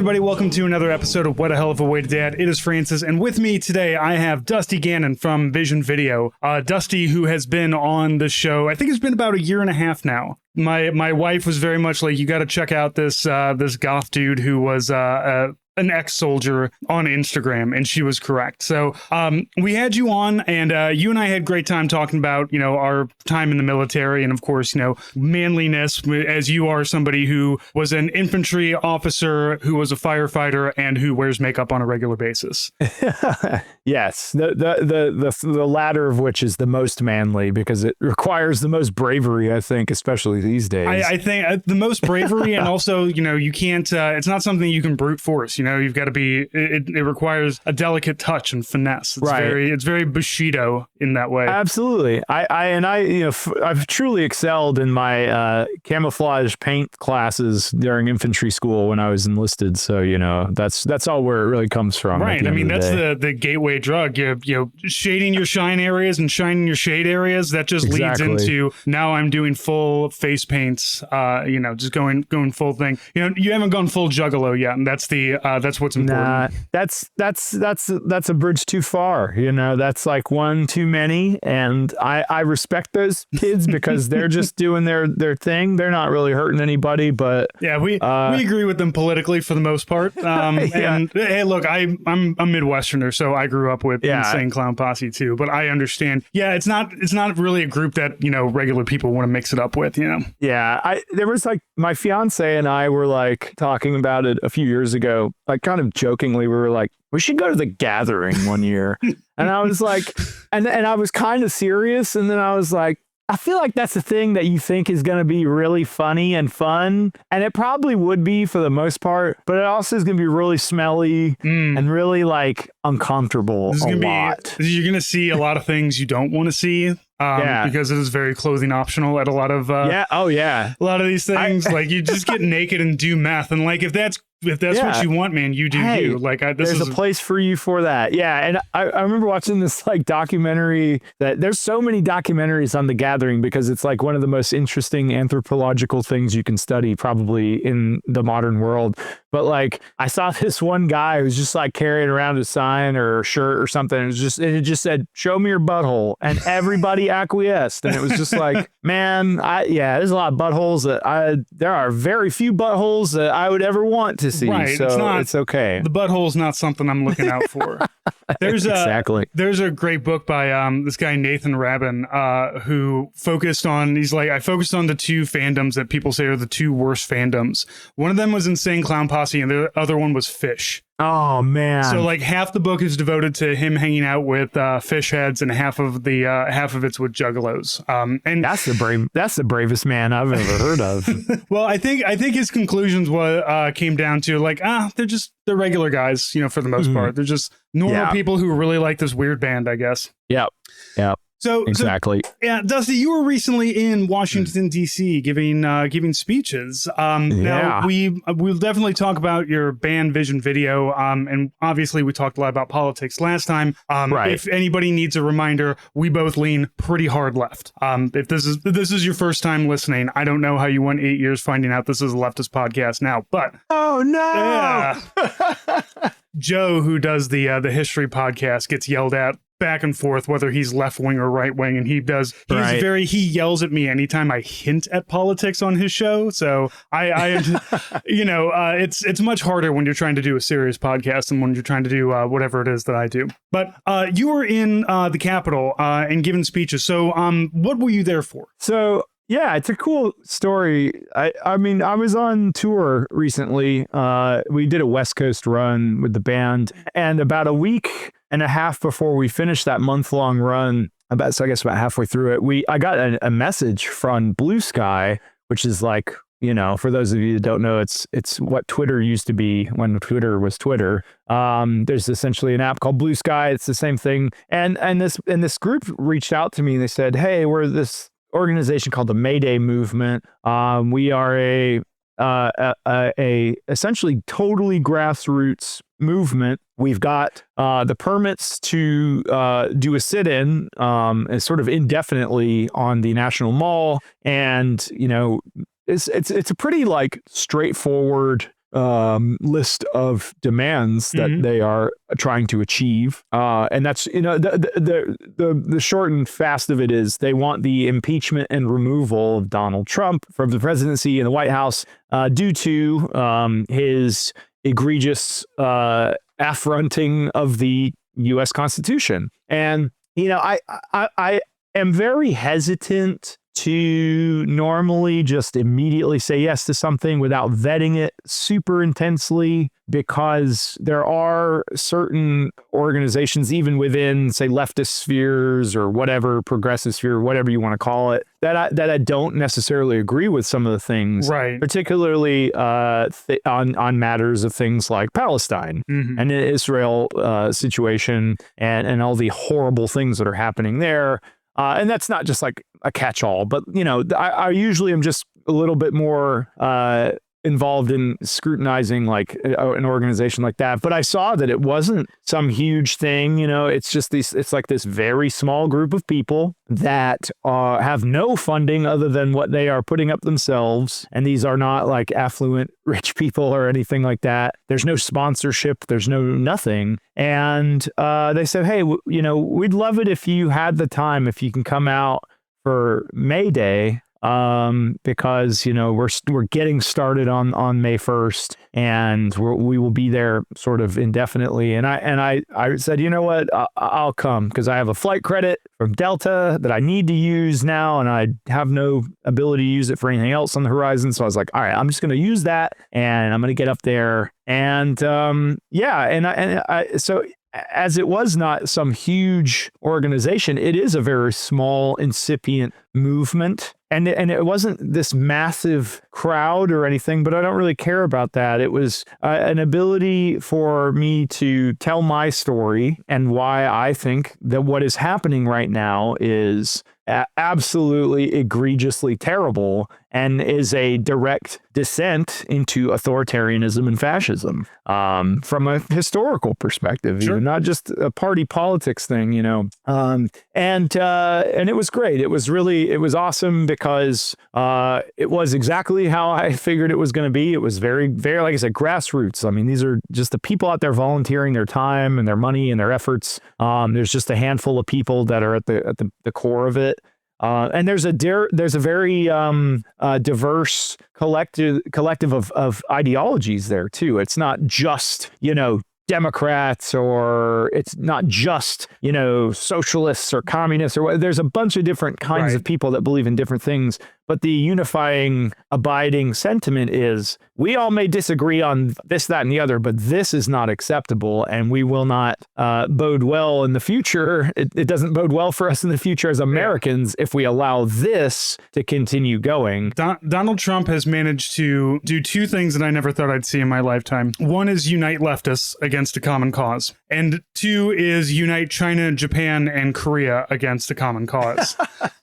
everybody. Welcome to another episode of What a Hell of a Way to Dad. It is Francis, and with me today I have Dusty Gannon from Vision Video. Dusty, who has been on the show, I think it's been about a year and a half now. My wife was very much like, you got to check out this goth dude who was an ex-soldier on Instagram, and she was correct. So we had you on, and you and I had a great time talking about, our time in the military, and of course, manliness, as you are somebody who was an infantry officer, who was a firefighter, and who wears makeup on a regular basis. Yes, the latter of which is the most manly because it requires the most bravery, I think, especially these days. I think the most bravery, and also, you can't, it's not something you can brute force. You've got to be, it requires a delicate touch and finesse. It's very Bushido in that way. Absolutely. I've truly excelled in my camouflage paint classes during infantry school when I was enlisted. So, that's all where it really comes from. Right. I mean, that's the gateway drug. Shading your shine areas and shining your shade areas. That just leads into, now I'm doing full face paints, just going full thing. You haven't gone full juggalo yet. And that's what's important. Nah, that's a bridge too far. That's like one too many. And I respect those kids because they're just doing their thing. They're not really hurting anybody, but yeah, we agree with them politically for the most part. Yeah. And hey, look, I'm a Midwesterner, so I grew up with Insane Clown Posse too, but I understand. Yeah, it's not really a group that, regular people want to mix it up with, Yeah, there was like my fiance and I were like talking about it a few years ago, like kind of jokingly, we were like, we should go to the Gathering one year. And I was like, and I was kind of serious. And then I was like, I feel like that's the thing that you think is going to be really funny and fun. And it probably would be for the most part, but it also is going to be really smelly and really like uncomfortable a lot. You're going to see a lot of things you don't want to see. Because it is very clothing optional at a lot of a lot of these things. Like, you just get naked and do meth, and like if that's what you want, man, you do you. Like, there's a place for you for that. Yeah, and I remember watching this like documentary. That there's so many documentaries on the Gathering because it's like one of the most interesting anthropological things you can study probably in the modern world. But like, I saw this one guy who's just like carrying around a sign or a shirt or something. It just said, "Show me your butthole," and everybody acquiesced. And it was just like, man, there's a lot of buttholes there are very few buttholes that I would ever want to see. Right. So it's okay. The butthole is not something I'm looking out for. There's a great book by this guy Nathan Rabin who focused on, I focused on the two fandoms that people say are the two worst fandoms. One of them was Insane Clown Posse, and the other one was Fish. Oh man! So like half the book is devoted to him hanging out with fish heads, and half of it's with juggalos. And that's the bravest man I've ever heard of. Well, I think his conclusions came down to like, they're regular guys, for the most part. They're just normal people who really like this weird band, I guess. Yep. So exactly. Dusty, you were recently in Washington D.C. giving speeches. Now we'll definitely talk about your band Vision Video. And obviously we talked a lot about politics last time. Right. If anybody needs a reminder, we both lean pretty hard left. If this is your first time listening, I don't know how you went 8 years finding out this is a leftist podcast now, but oh no. Yeah. Joe, who does the history podcast, gets yelled at back and forth whether he's left wing or right wing, and he yells at me anytime I hint at politics on his show. So it's much harder when you're trying to do a serious podcast than when you're trying to do whatever it is that I do. But you were in the Capitol and giving speeches. So what were you there for? So yeah, it's a cool story. I mean, I was on tour recently. We did a West Coast run with the band, and about a week and a half before we finished that month-long run, about halfway through it, I got a message from Blue Sky, which is like, for those of you that don't know, it's what Twitter used to be when Twitter was Twitter. There's essentially an app called Blue Sky. It's the same thing. And this group reached out to me and they said, "Hey, we're this organization called the Mayday Movement. We are a essentially totally grassroots movement. We've got the permits to do a sit-in sort of indefinitely on the National Mall, and it's a pretty like straightforward list of demands that they are trying to achieve. And that's, the short and fast of it is they want the impeachment and removal of Donald Trump from the presidency and the White House due to his egregious affronting of the U.S. Constitution. And, I am very hesitant to normally just immediately say yes to something without vetting it super intensely, because there are certain organizations, even within, say, leftist spheres or whatever, progressive sphere, whatever you want to call it, that I don't necessarily agree with some of the things, right? Particularly on matters of things like Palestine and the Israel situation and all the horrible things that are happening there. And that's not just like a catch-all, but, I usually am just a little bit more involved in scrutinizing like an organization like that. But I saw that it wasn't some huge thing. It's just it's like this very small group of people that have no funding other than what they are putting up themselves. And these are not like affluent rich people or anything like that. There's no sponsorship. There's no nothing. And they said, hey, we'd love it if you had the time, if you can come out for May Day. Because we're getting started on May 1st, and we will be there sort of indefinitely. And I said, you know what, I'll come because I have a flight credit from Delta that I need to use now, and I have no ability to use it for anything else on the horizon. So I was like, all right, I'm just going to use that, and I'm going to get up there. And so as it was not some huge organization, it is a very small, incipient movement. And it wasn't this massive crowd or anything, but I don't really care about that. It was an ability for me to tell my story and why I think that what is happening right now is absolutely egregiously terrible and is a direct descent into authoritarianism and fascism from a historical perspective, sure. Not just a party politics thing, and it was great. It was awesome because it was exactly how I figured it was going to be. It was very, very, like I said, grassroots. I mean, these are just the people out there volunteering their time and their money and their efforts. There's just a handful of people that are at the core of it. And there's a very diverse collective of ideologies there too. It's not just, Democrats, or it's not just, socialists or communists, or there's a bunch of different kinds of people that believe in different things. But the unifying, abiding sentiment is we all may disagree on this, that, and the other, but this is not acceptable, and we will not bode well in the future. It doesn't bode well for us in the future as Americans if we allow this to continue going. Donald Trump has managed to do two things that I never thought I'd see in my lifetime. One is unite leftists against a common cause, and two is unite China, Japan, and Korea against a common cause.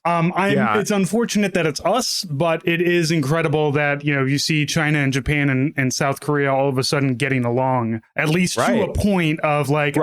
It's unfortunate that it's us, but it is incredible that, you see China and Japan and South Korea all of a sudden getting along, at least to a point of like,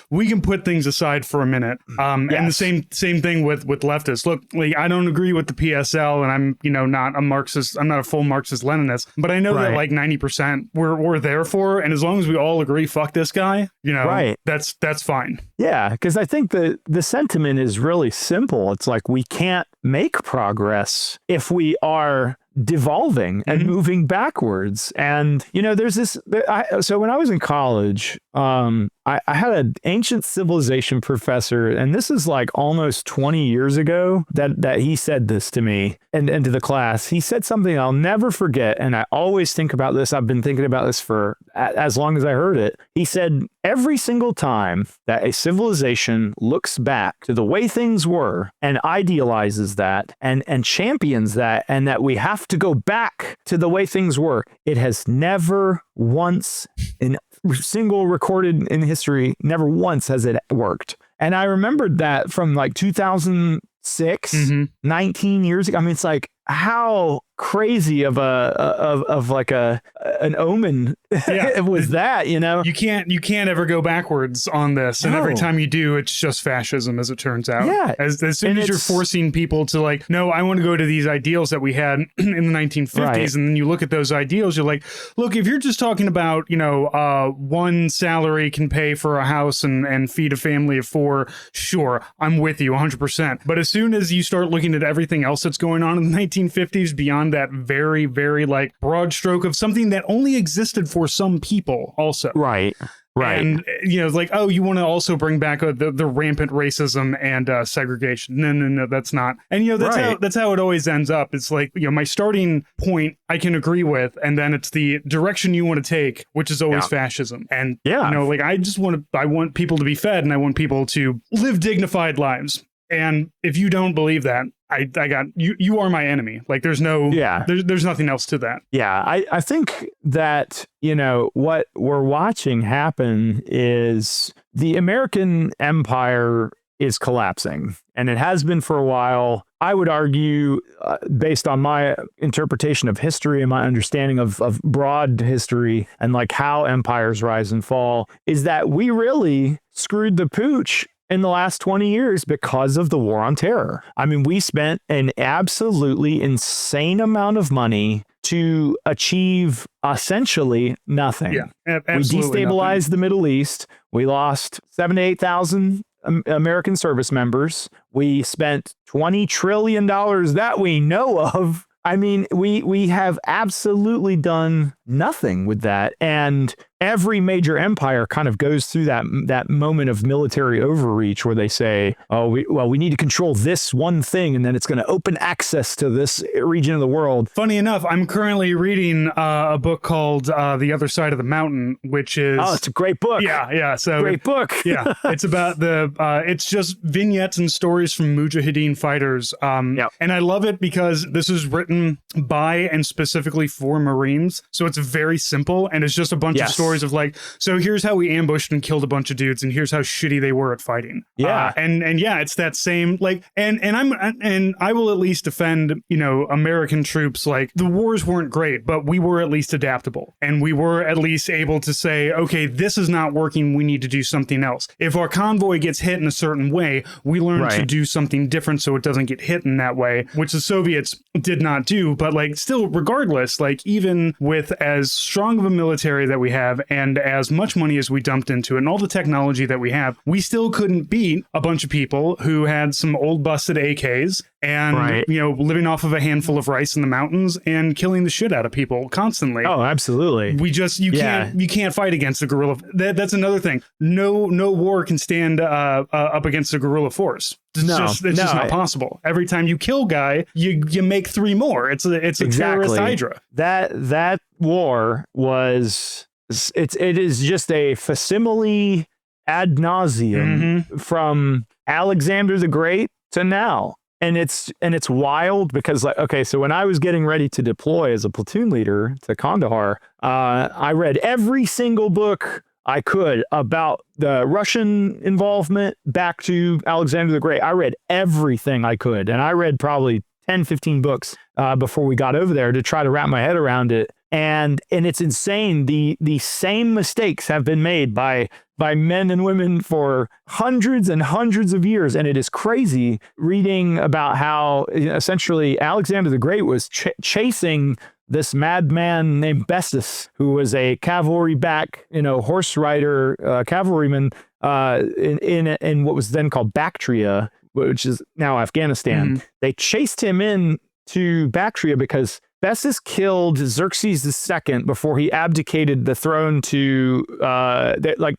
we can put things aside for a minute. And the same thing with leftists. Look, like, I don't agree with the PSL, and I'm, not a Marxist. I'm not a full Marxist Leninist, but I know that like 90% we're there for. And as long as we all agree, fuck this guy, that's fine. Yeah. Cause I think the sentiment is really simple. It's like, we can't make progress if we are devolving and moving backwards. And, there's this, so when I was in college, I had an ancient civilization professor, and this is like almost 20 years ago that he said this to me and to the class. He said something I'll never forget, and I always think about this. I've been thinking about this for as long as I heard it. He said, every single time that a civilization looks back to the way things were and idealizes that and champions that, and that we have to go back to the way things were, it has never once in single recorded in history, never once has it worked. And I remembered that from like 2006, 19 years ago. I mean, it's like, how crazy of an omen was that, you know? You can't ever go backwards on this, and every time you do, it's just fascism, as it turns out. Yeah. As soon as you're forcing people to like, no, I want to go to these ideals that we had in the 1950s, and then you look at those ideals, you're like, look, if you're just talking about, you know, one salary can pay for a house and feed a family of 4, sure, I'm with you 100%. But as soon as you start looking at everything else that's going on in the 1950s beyond that very, very like broad stroke of something that only existed for some people also. Right. And, you know, like, oh, you want to also bring back the rampant racism and segregation. No, that's not. And, you know, that's how it always ends up. It's like, you know, my starting point I can agree with, and then it's the direction you want to take, which is always fascism. And, you know, like, I want people to be fed, and I want people to live dignified lives. And if you don't believe that, I got you are my enemy. Like there's nothing else to that. Yeah. I think that, you know, what we're watching happen is the American empire is collapsing, and it has been for a while. I would argue, based on my interpretation of history and my understanding of broad history and like how empires rise and fall, is that we really screwed the pooch in the last 20 years because of the war on terror. I mean, we spent an absolutely insane amount of money to achieve essentially nothing. Yeah, we destabilized the Middle East. We lost 7,000 to 8,000 American service members. We spent $20 trillion that we know of. I mean, we have absolutely done nothing with that. And every major empire kind of goes through that moment of military overreach where they say, oh, we need to control this one thing, and then it's going to open access to this region of the world. Funny enough, I'm currently reading a book called The Other Side of the Mountain, which is... Oh, it's a great book. Yeah. So great book. Yeah. It's about it's just vignettes and stories from Mujahideen fighters. And I love it because this is written by and specifically for Marines. So it's very simple, and it's just a bunch of stories of like, so here's how we ambushed and killed a bunch of dudes, and here's how shitty they were at fighting. And yeah, it's that same like, and I will at least defend, you know, American troops. Like the wars weren't great, but we were at least adaptable, and we were at least able to say, okay, this is not working, we need to do something else. If our convoy gets hit in a certain way, we learn to do something different so it doesn't get hit in that way, which the Soviets did not do. But like still, regardless, like even with as strong of a military that we have and as much money as we dumped into it and all the technology that we have, we still couldn't beat a bunch of people who had some old busted AKs and, you know, living off of a handful of rice in the mountains and killing the shit out of people constantly. Oh, absolutely. We just, you can't fight against a guerrilla. That's another thing. No war can stand up against a guerrilla force. It's just not possible. Every time you kill guy, you make 3 more. It's a terrorist hydra. That war was, it is just a facsimile ad nauseum from Alexander the Great to now. And it's wild because, like, okay, so when I was getting ready to deploy as a platoon leader to Kandahar, I read every single book I could about the Russian involvement back to Alexander the Great. I read everything I could, and I read probably 10, 15 books before we got over there to try to wrap my head around it. And it's insane. The same mistakes have been made by men and women for hundreds and hundreds of years. And it is crazy reading about how essentially Alexander the Great was chasing this madman named Bessus, who was a cavalry-back, horse rider, cavalryman in what was then called Bactria, which is now Afghanistan. They chased him in to Bactria because Bessus killed Xerxes II before he abdicated the throne to,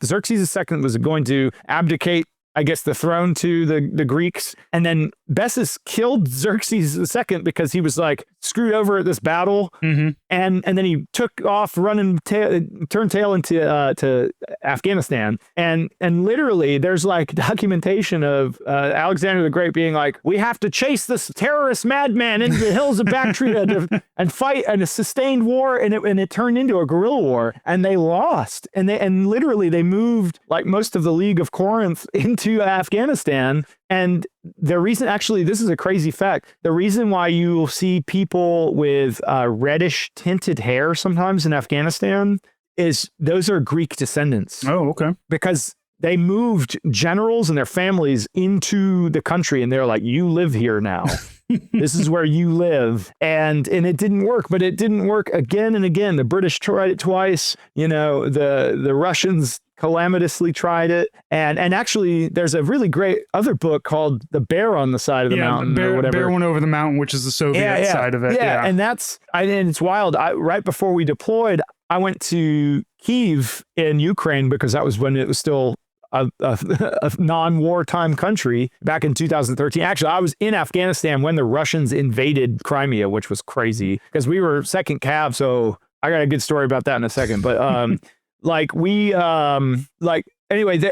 Xerxes II was going to abdicate, I guess, the throne to the Greeks. And then Bessus killed Xerxes II because he was like screwed over at this battle. And then he took off turned tail into to Afghanistan. And literally there's like documentation of Alexander the Great being like, we have to chase this terrorist madman into the hills of Bactria and fight in a sustained war. And it turned into a guerrilla war, and they lost. And literally they moved like most of the League of Corinth into to Afghanistan. And the reason, actually, this is a crazy fact. The reason why you will see people with reddish tinted hair sometimes in Afghanistan is those are Greek descendants. Oh, okay. Because they moved generals and their families into the country, and they're like, you live here now. This is where you live. And it didn't work, but it didn't work again and again. The British tried it twice. The Russians calamitously tried it. And actually, there's a really great other book called The Bear on the Side of the Mountain. Bear, or whatever. Bear Went Over the Mountain, which is the Soviet side of it. Yeah, and it's wild. Right before we deployed, I went to Kyiv in Ukraine because that was when it was still a non-wartime country back in 2013. Actually, I was in Afghanistan when the Russians invaded Crimea, which was crazy because we were second cav. So I got a good story about that in a second. But anyway,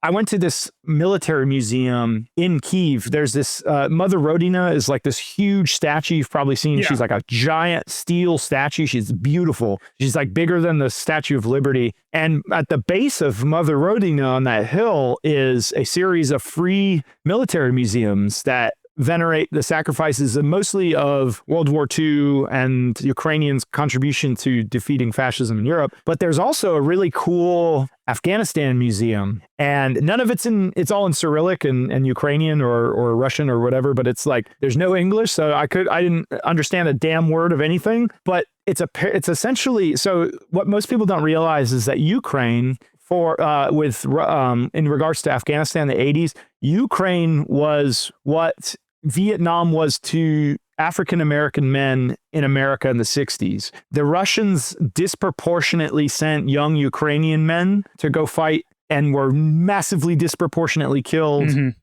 I went to this military museum in Kyiv. There's this Mother Rodina is like this huge statue you've probably seen. Yeah. She's like a giant steel statue. She's beautiful. She's like bigger than the Statue of Liberty. And at the base of Mother Rodina on that hill is a series of free military museums that venerate the sacrifices mostly of World War II and Ukrainians' contribution to defeating fascism in Europe. But there's also a really cool Afghanistan museum, and none of it's all in Cyrillic and Ukrainian or Russian or whatever, but it's like there's no English, so I didn't understand a damn word of anything. But it's essentially, so what most people don't realize is that Ukraine, in regards to Afghanistan in the 80s, Ukraine was what Vietnam was to African-American men in America in the 60s. The Russians disproportionately sent young Ukrainian men to go fight and were massively disproportionately killed in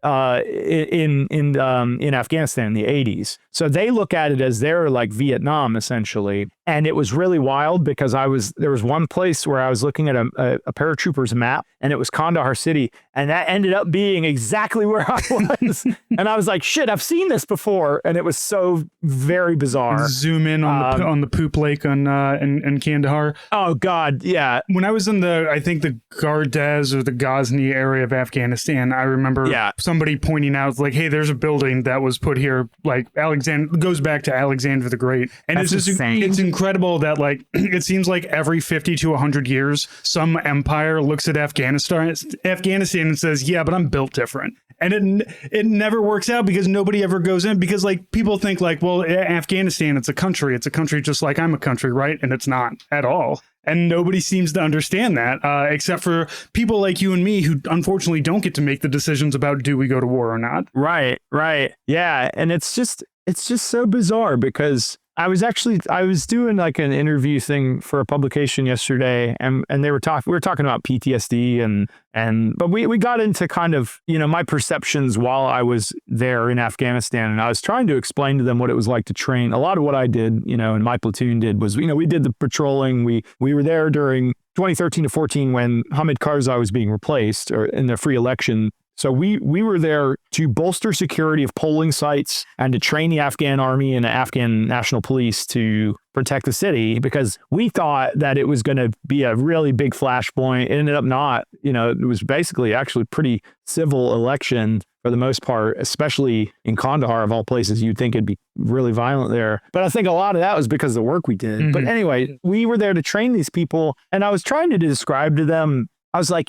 Afghanistan in the 80s. So they look at it as they're like Vietnam, essentially. And it was really wild because there was one place where I was looking at a paratrooper's map, and it was Kandahar City, and that ended up being exactly where I was. And I was like, shit, I've seen this before. And it was so very bizarre. Zoom in on the poop lake in Kandahar. Oh God, yeah. When I was in I think the Gardez or the Ghazni area of Afghanistan, I remember somebody pointing out like, hey, there's a building that was put here, like goes back to Alexander the Great. And it's just insane. It's incredible that like it seems like every 50 to 100 years some empire looks at Afghanistan and says, yeah, but I'm built different. And it never works out because nobody ever goes in, because like people think like, well, Afghanistan, it's a country just like I'm a country, right? And it's not at all. And nobody seems to understand that, except for people like you and me who unfortunately don't get to make the decisions about do we go to war or not. Right. Yeah. And it's just so bizarre because I was doing like an interview thing for a publication yesterday, and we were talking about PTSD but we got into kind of, my perceptions while I was there in Afghanistan, and I was trying to explain to them what it was like to train. A lot of what I did, and my platoon did was, we did the patrolling. We were there during 2013 to 14 when Hamid Karzai was being replaced or in the free election. So we were there to bolster security of polling sites and to train the Afghan army and the Afghan National Police to protect the city, because we thought that it was going to be a really big flashpoint. It ended up not. It was basically actually pretty civil election for the most part, especially in Kandahar of all places. You'd think it'd be really violent there. But I think a lot of that was because of the work we did. Mm-hmm. But anyway, we were there to train these people, and I was trying to describe to them, I was like,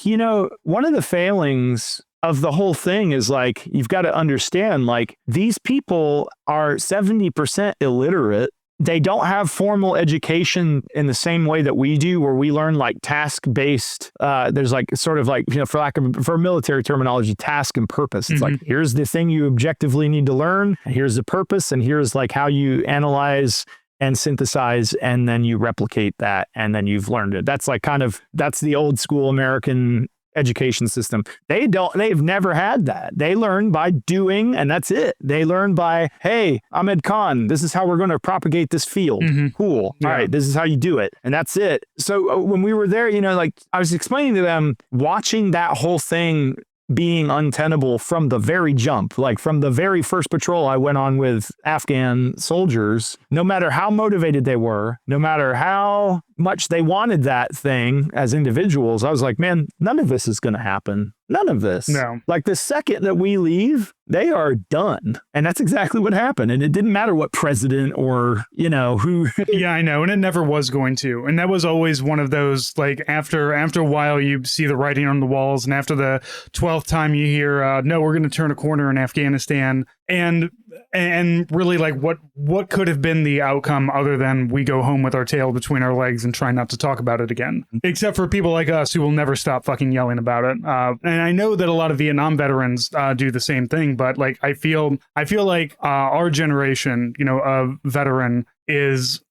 one of the failings of the whole thing is like, you've got to understand, like, these people are 70% illiterate. They don't have formal education in the same way that we do, where we learn like task-based, there's like sort of like, for military terminology, task and purpose. It's like, here's the thing you objectively need to learn, and here's the purpose, and here's like how you analyze and synthesize, and then you replicate that, and then you've learned it. That's the old school American education system. They've never had that. They learn by doing, and that's it. They learn by, hey, Ahmed Khan, this is how we're going to propagate this field. Cool. Yeah. All right, this is how you do it. And that's it. So when we were there, like I was explaining to them, watching that whole thing being untenable from the very jump, like from the very first patrol I went on with Afghan soldiers, no matter how motivated they were, no matter how much they wanted that thing as individuals, I was like, man, none of this is going to happen. None of this. No. Like the second that we leave, they are done. And that's exactly what happened. And it didn't matter what president or, who. Yeah, I know. And it never was going to. And that was always one of those, like, after a while, you see the writing on the walls. And after the 12th time you hear, no, we're going to turn a corner in Afghanistan. And really, like, what could have been the outcome other than we go home with our tail between our legs and try not to talk about it again? Except for people like us who will never stop fucking yelling about it. And I know that a lot of Vietnam veterans do the same thing, but like I feel like our generation, of veteran is,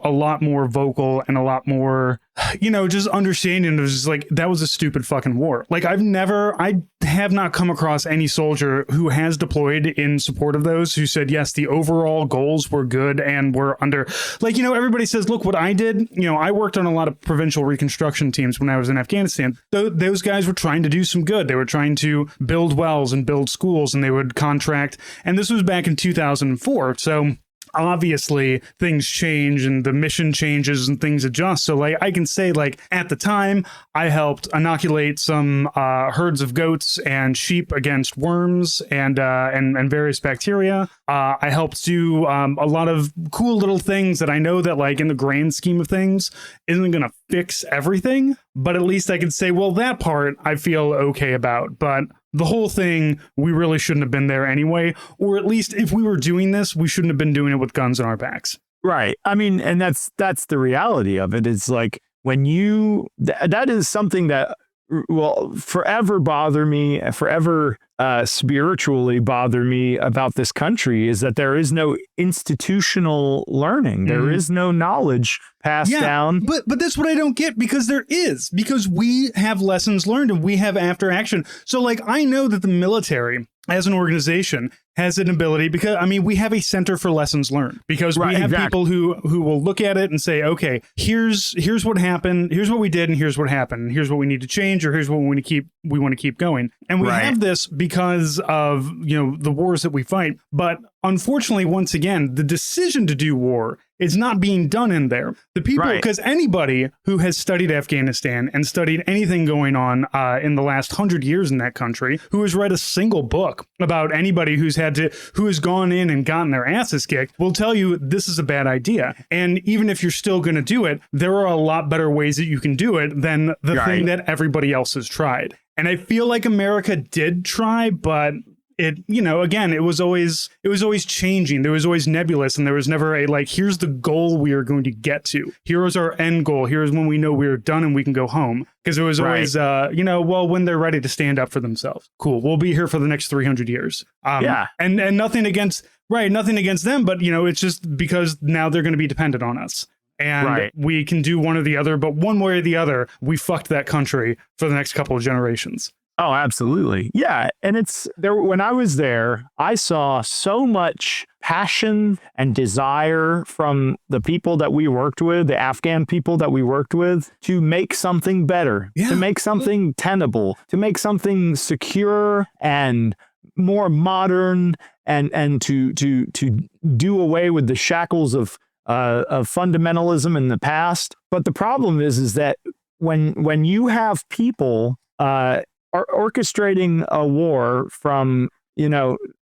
a lot more vocal and a lot more, just understanding of just like, that was a stupid fucking war. Like I have not come across any soldier who has deployed in support of those who said, yes, the overall goals were good and were under, like, everybody says, look what I did. I worked on a lot of provincial reconstruction teams when I was in Afghanistan. Those guys were trying to do some good. They were trying to build wells and build schools, and they would contract. And this was back in 2004. So obviously things change and the mission changes and things adjust. So like I can say, like, at the time I helped inoculate some herds of goats and sheep against worms and various bacteria. I helped do a lot of cool little things that I know that, like, in the grand scheme of things isn't going to fix everything, but at least I can say, well, that part I feel okay about. But the whole thing, we really shouldn't have been there anyway. Or at least if we were doing this, we shouldn't have been doing it with guns on our backs. Right. I mean, and that's the reality of it. It's like when that is something that will forever bother me, forever spiritually bother me about this country, is that there is no institutional learning. There is no knowledge passed down. But that's what I don't get, because there is, because we have lessons learned and we have after action. So like, I know that the military as an organization has an ability, because I mean, we have a center for lessons learned, because we have people who will look at it and say, okay, here's what happened, here's what we did, and here's what happened, and here's what we need to change, or here's what we want to keep going. And we have this because of, the wars that we fight. But unfortunately, once again, the decision to do war is not being done in there. The people, because anybody who has studied Afghanistan and studied anything going on in the last 100 years in that country, who has read a single book about anybody who has gone in and gotten their asses kicked, will tell you this is a bad idea. And even if you're still going to do it, there are a lot better ways that you can do it than the thing that everybody else has tried. And I feel like America did try, but it, again, it was always changing. There was always nebulous, and there was never a, like, here's the goal we are going to get to. Here's our end goal. Here's when we know we're done and we can go home. Because it was always, well, when they're ready to stand up for themselves. Cool. We'll be here for the next 300 years. And nothing against them, but, it's just because now they're going to be dependent on us. And we can do one or the other, but one way or the other, we fucked that country for the next couple of generations. Oh, absolutely. Yeah. And it's there. When I was there, I saw so much passion and desire from the people that we worked with, the Afghan people that we worked with, to make something better, to make something tenable, to make something secure and more modern, and to do away with the shackles of fundamentalism in the past. But the problem is that when you have people are orchestrating a war from,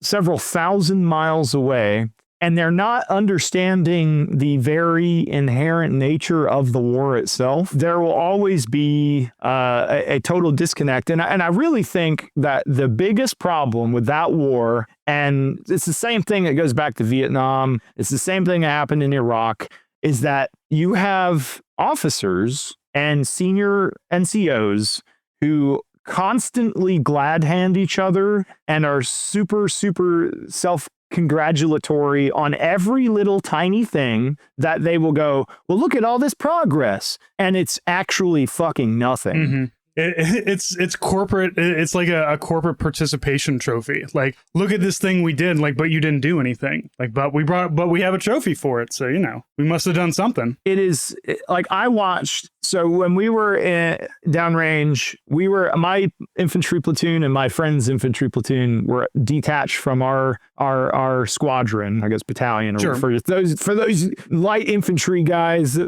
several thousand miles away, and they're not understanding the very inherent nature of the war itself, there will always be a total disconnect. And I really think that the biggest problem with that war, and it's the same thing that goes back to Vietnam, it's the same thing that happened in Iraq, is that you have officers and senior NCOs who constantly glad hand each other and are super, super self-congratulatory on every little tiny thing that they will go, well, look at all this progress. And it's actually fucking nothing. It's corporate. It's like a corporate participation trophy. Like, look at this thing we did. Like, but you didn't do anything. Like, but we have a trophy for it. So, we must have done something. It is like I watched. So when we were downrange, my infantry platoon and my friend's infantry platoon were detached from our squadron, I guess battalion. Sure. For those light infantry guys,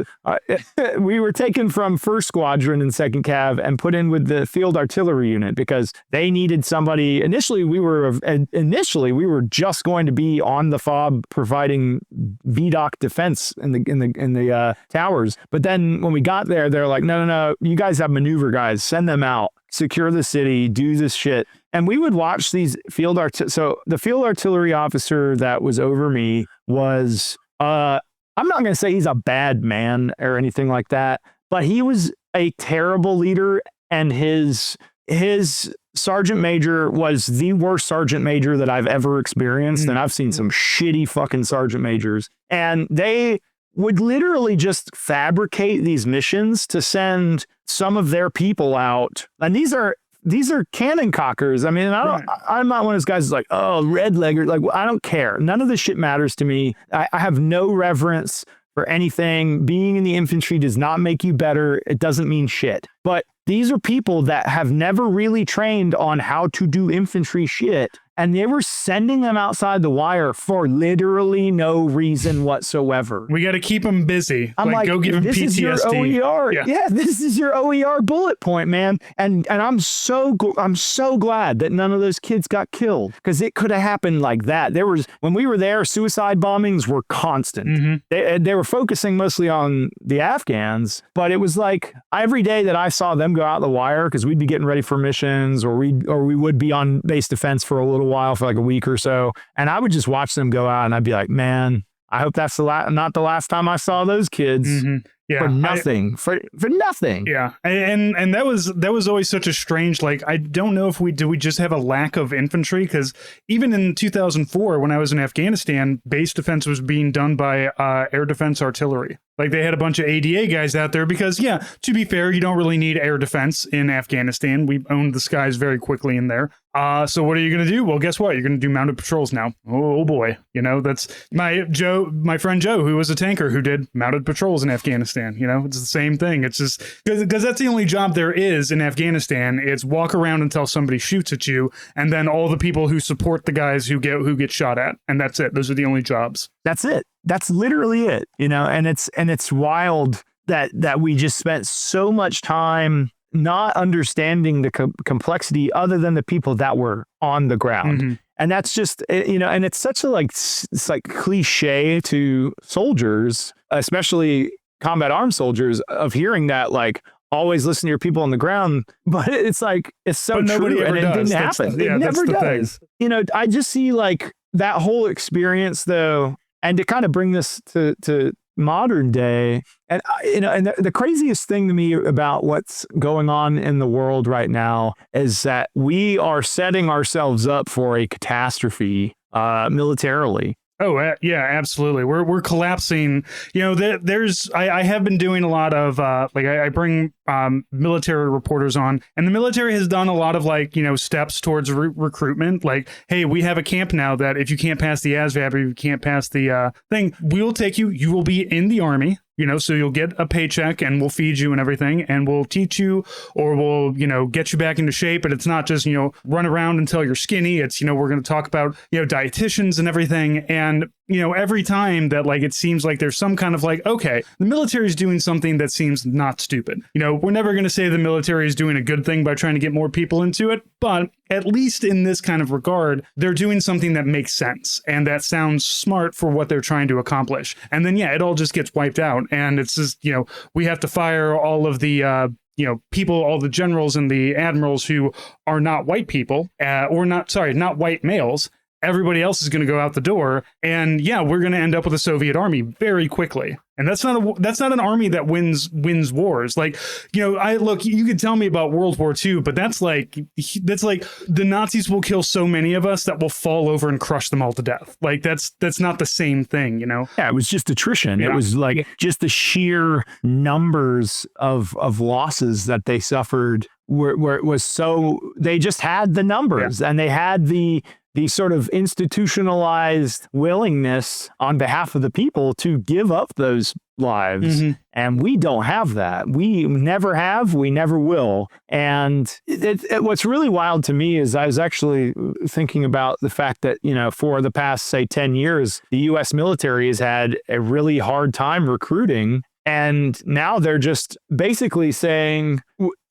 we were taken from 1st Squadron and 2nd Cav and put in with the field artillery unit because they needed somebody. Initially, we were just going to be on the FOB providing VDOC defense in the towers. But then when we got there, they're like, no, you guys have maneuver guys, send them out, secure the city, do this shit. And we would watch these so the field artillery officer that was over me was, I'm not going to say he's a bad man or anything like that, but he was a terrible leader, and his sergeant major was the worst sergeant major that I've ever experienced. And I've seen some shitty fucking sergeant majors, and they would literally just fabricate these missions to send some of their people out. And these are cannon cockers. I mean, I'm not one of those guys who's like, oh, red legger. Like, I don't care. None of this shit matters to me. I have no reverence for anything. Being in the infantry does not make you better. It doesn't mean shit. But these are people that have never really trained on how to do infantry shit. And they were sending them outside the wire for literally no reason whatsoever. We got to keep them busy. I'm like, go give them this PTSD. Is your OER. Yeah, this is your OER bullet point, man. And I'm so glad that none of those kids got killed, because it could have happened like that. When we were there, suicide bombings were constant. They were focusing mostly on the Afghans, but it was like every day that I saw them go out the wire, because we'd be getting ready for missions, or we would be on base defense for a little while, for like a week or so, and I would just watch them go out, and I'd be like, man, I hope that's not the last time I saw those kids. Yeah, for nothing. For nothing. Yeah, and that was always such a strange, like, I don't know if we just have a lack of infantry, because even in 2004 when I was in Afghanistan, base defense was being done by air defense artillery. Like, they had a bunch of ADA guys out there because, yeah, to be fair, you don't really need air defense in Afghanistan. We owned the skies very quickly in there. So what are you going to do? Well, guess what? You're going to do mounted patrols now. Oh boy. That's my friend Joe, who was a tanker who did mounted patrols in Afghanistan. It's the same thing. It's just because that's the only job there is in Afghanistan. It's walk around until somebody shoots at you, and then all the people who support the guys who get shot at. And that's it. Those are the only jobs. That's it. That's literally it, and it's wild that we just spent so much time not understanding the complexity other than the people that were on the ground. And that's just, and it's such a it's like cliche to soldiers, especially combat armed soldiers, of hearing that, like, always listen to your people on the ground. But it's like, it's so true, and it didn't happen. It never does. I just see like that whole experience though. And to kind of bring this to modern day, and the craziest thing to me about what's going on in the world right now is that we are setting ourselves up for a catastrophe militarily. Oh, yeah, absolutely. We're collapsing. I have been doing a lot of I bring military reporters on, and the military has done a lot of steps towards recruitment. Like, hey, we have a camp now that if you can't pass the ASVAB or you can't pass the thing, we'll take you. You will be in the Army. So you'll get a paycheck and we'll feed you and everything, and we'll teach you, or we'll, get you back into shape. But it's not just, run around until you're skinny. It's, we're going to talk about, dietitians and everything. And, every time that it seems like there's some kind of okay, the military is doing something that seems not stupid. We're never going to say the military is doing a good thing by trying to get more people into it, but at least in this kind of regard, they're doing something that makes sense and that sounds smart for what they're trying to accomplish. And then, it all just gets wiped out. And it's just, we have to fire all of the, people, all the generals and the admirals who are not white people, not white males. everybody else is going to go out the door. And yeah, we're going to end up with a Soviet army very quickly. And that's not an army that wins wars. Like, you could tell me about World War II, but that's like the Nazis will kill so many of us that will fall over and crush them all to death. Like that's not the same thing, Yeah, it was just attrition. Yeah. It was like just the sheer numbers of losses that they suffered where it was so they just had the numbers and they had the sort of institutionalized willingness on behalf of the people to give up those lives. Mm-hmm. And we don't have that. We never have. We never will. And what's really wild to me is I was actually thinking about the fact that, for the past, say, 10 years, the U.S. military has had a really hard time recruiting. And now they're just basically saying,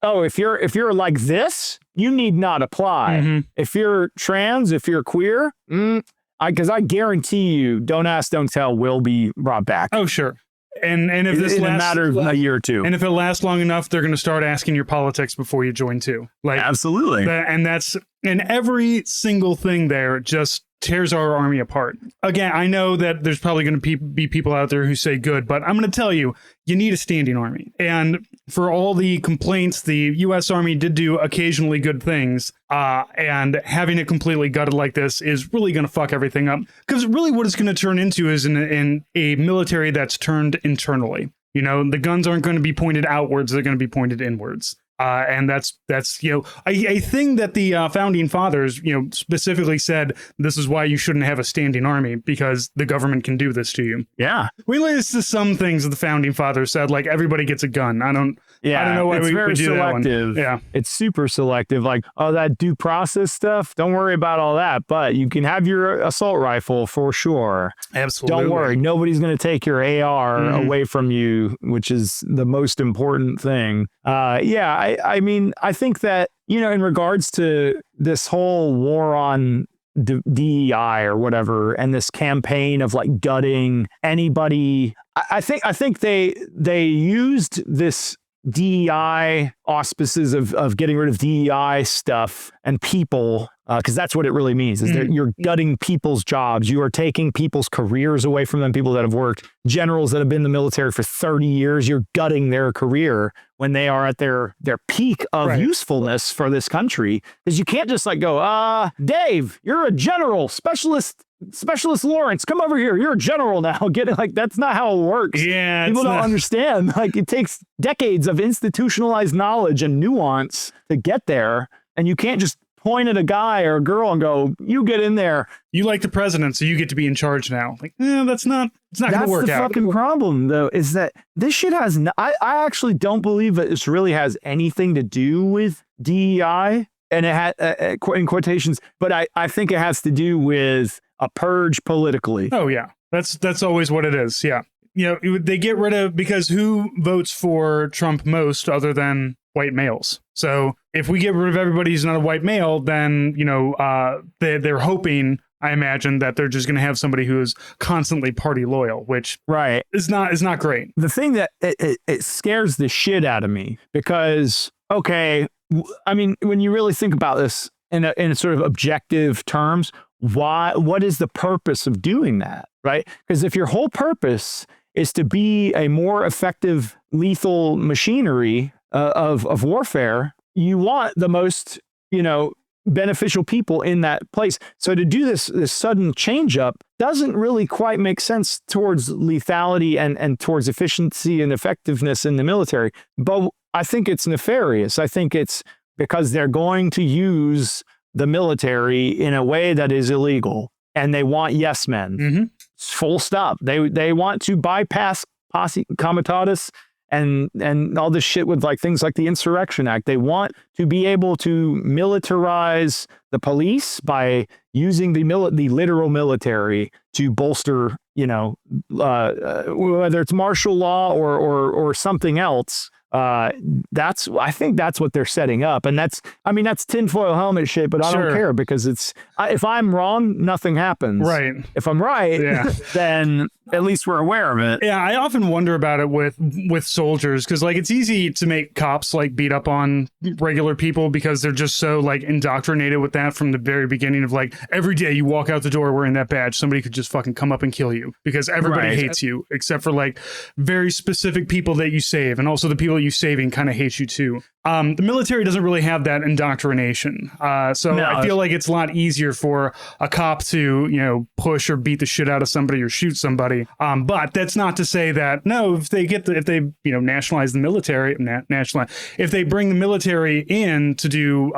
oh, if you're like this, you need not apply. Mm-hmm. If you're trans, if you're queer, because I guarantee you, don't ask, don't tell will be brought back. Oh, sure. And if this in a matter of a year or two, and if it lasts long enough, they're going to start asking your politics before you join too. Like absolutely. And every single thing there just tears our army apart. Again, I know that there's probably going to be people out there who say good, but I'm going to tell you, you need a standing army. And for all the complaints, the U.S. Army did do occasionally good things, and having it completely gutted like this is really going to fuck everything up. Because really what it's going to turn into is in a military that's turned internally. The guns aren't going to be pointed outwards, they're going to be pointed inwards. And that's a thing that the founding fathers specifically said. This is why you shouldn't have a standing army, because the government can do this to you. Yeah, we listen to some things that the founding fathers said, like everybody gets a gun. I don't know why it's we very do selective. That one. Yeah, it's super selective. Like, that due process stuff. Don't worry about all that. But you can have your assault rifle for sure. Absolutely. Don't worry. Nobody's going to take your AR away from you, which is the most important thing. I mean, I think that, in regards to this whole war on DEI or whatever, and this campaign of like gutting anybody, I think they used this DEI auspices of getting rid of DEI stuff and people, because that's what it really means, is that you're gutting people's jobs. You are taking people's careers away from them, people that have worked, generals that have been in the military for 30 years, you're gutting their career when they are at their peak of usefulness for this country. Because you can't just like go, Dave, you're a general, Specialist Lawrence, come over here. You're a general now. Get it? Like, that's not how it works. Yeah, people don't understand. Like, it takes decades of institutionalized knowledge and nuance to get there, and you can't just point at a guy or a girl and go, "You get in there. You like the president, so you get to be in charge now." Like, it's not going to work out. That's the fucking problem, though, is that this shit has. I actually don't believe that this really has anything to do with DEI, and it had in quotations, but I think it has to do with a purge politically. Oh yeah, that's always what it is. Yeah, they get rid of, because who votes for Trump most other than white males? So if we get rid of everybody who's not a white male, then they're hoping, I imagine, that they're just going to have somebody who is constantly party loyal, which is not great. The thing that it scares the shit out of me, because I mean, when you really think about this in a sort of objective terms, what is the purpose of doing that, right? Because if your whole purpose is to be a more effective lethal machinery of warfare, you want the most, beneficial people in that place. So to do this sudden change up doesn't really quite make sense towards lethality and towards efficiency and effectiveness in the military. But I think it's nefarious. I think it's because they're going to use the military in a way that is illegal, and they want yes men. Mm-hmm. Full stop. They want to bypass posse comitatus and all this shit with like things like the Insurrection Act. They want to be able to militarize the police by using the literal military to bolster, whether it's martial law or something else. I think that's what they're setting up, and that's tinfoil helmet shit, but I don't care, because if I'm wrong, nothing happens. Right. If I'm right, then at least we're aware of it. Yeah, I often wonder about it with soldiers, because like it's easy to make cops like beat up on regular people because they're just so like indoctrinated with that from the very beginning of like every day you walk out the door wearing that badge, somebody could just fucking come up and kill you because everybody hates you except for like very specific people that you save, and also the people you saving kind of hate you too. The military doesn't really have that indoctrination. So no, I feel like it's a lot easier for a cop to, you know, push or beat the shit out of somebody or shoot somebody. But that's not to say that, no, if they, you know, nationalize the military, if they bring the military in to do,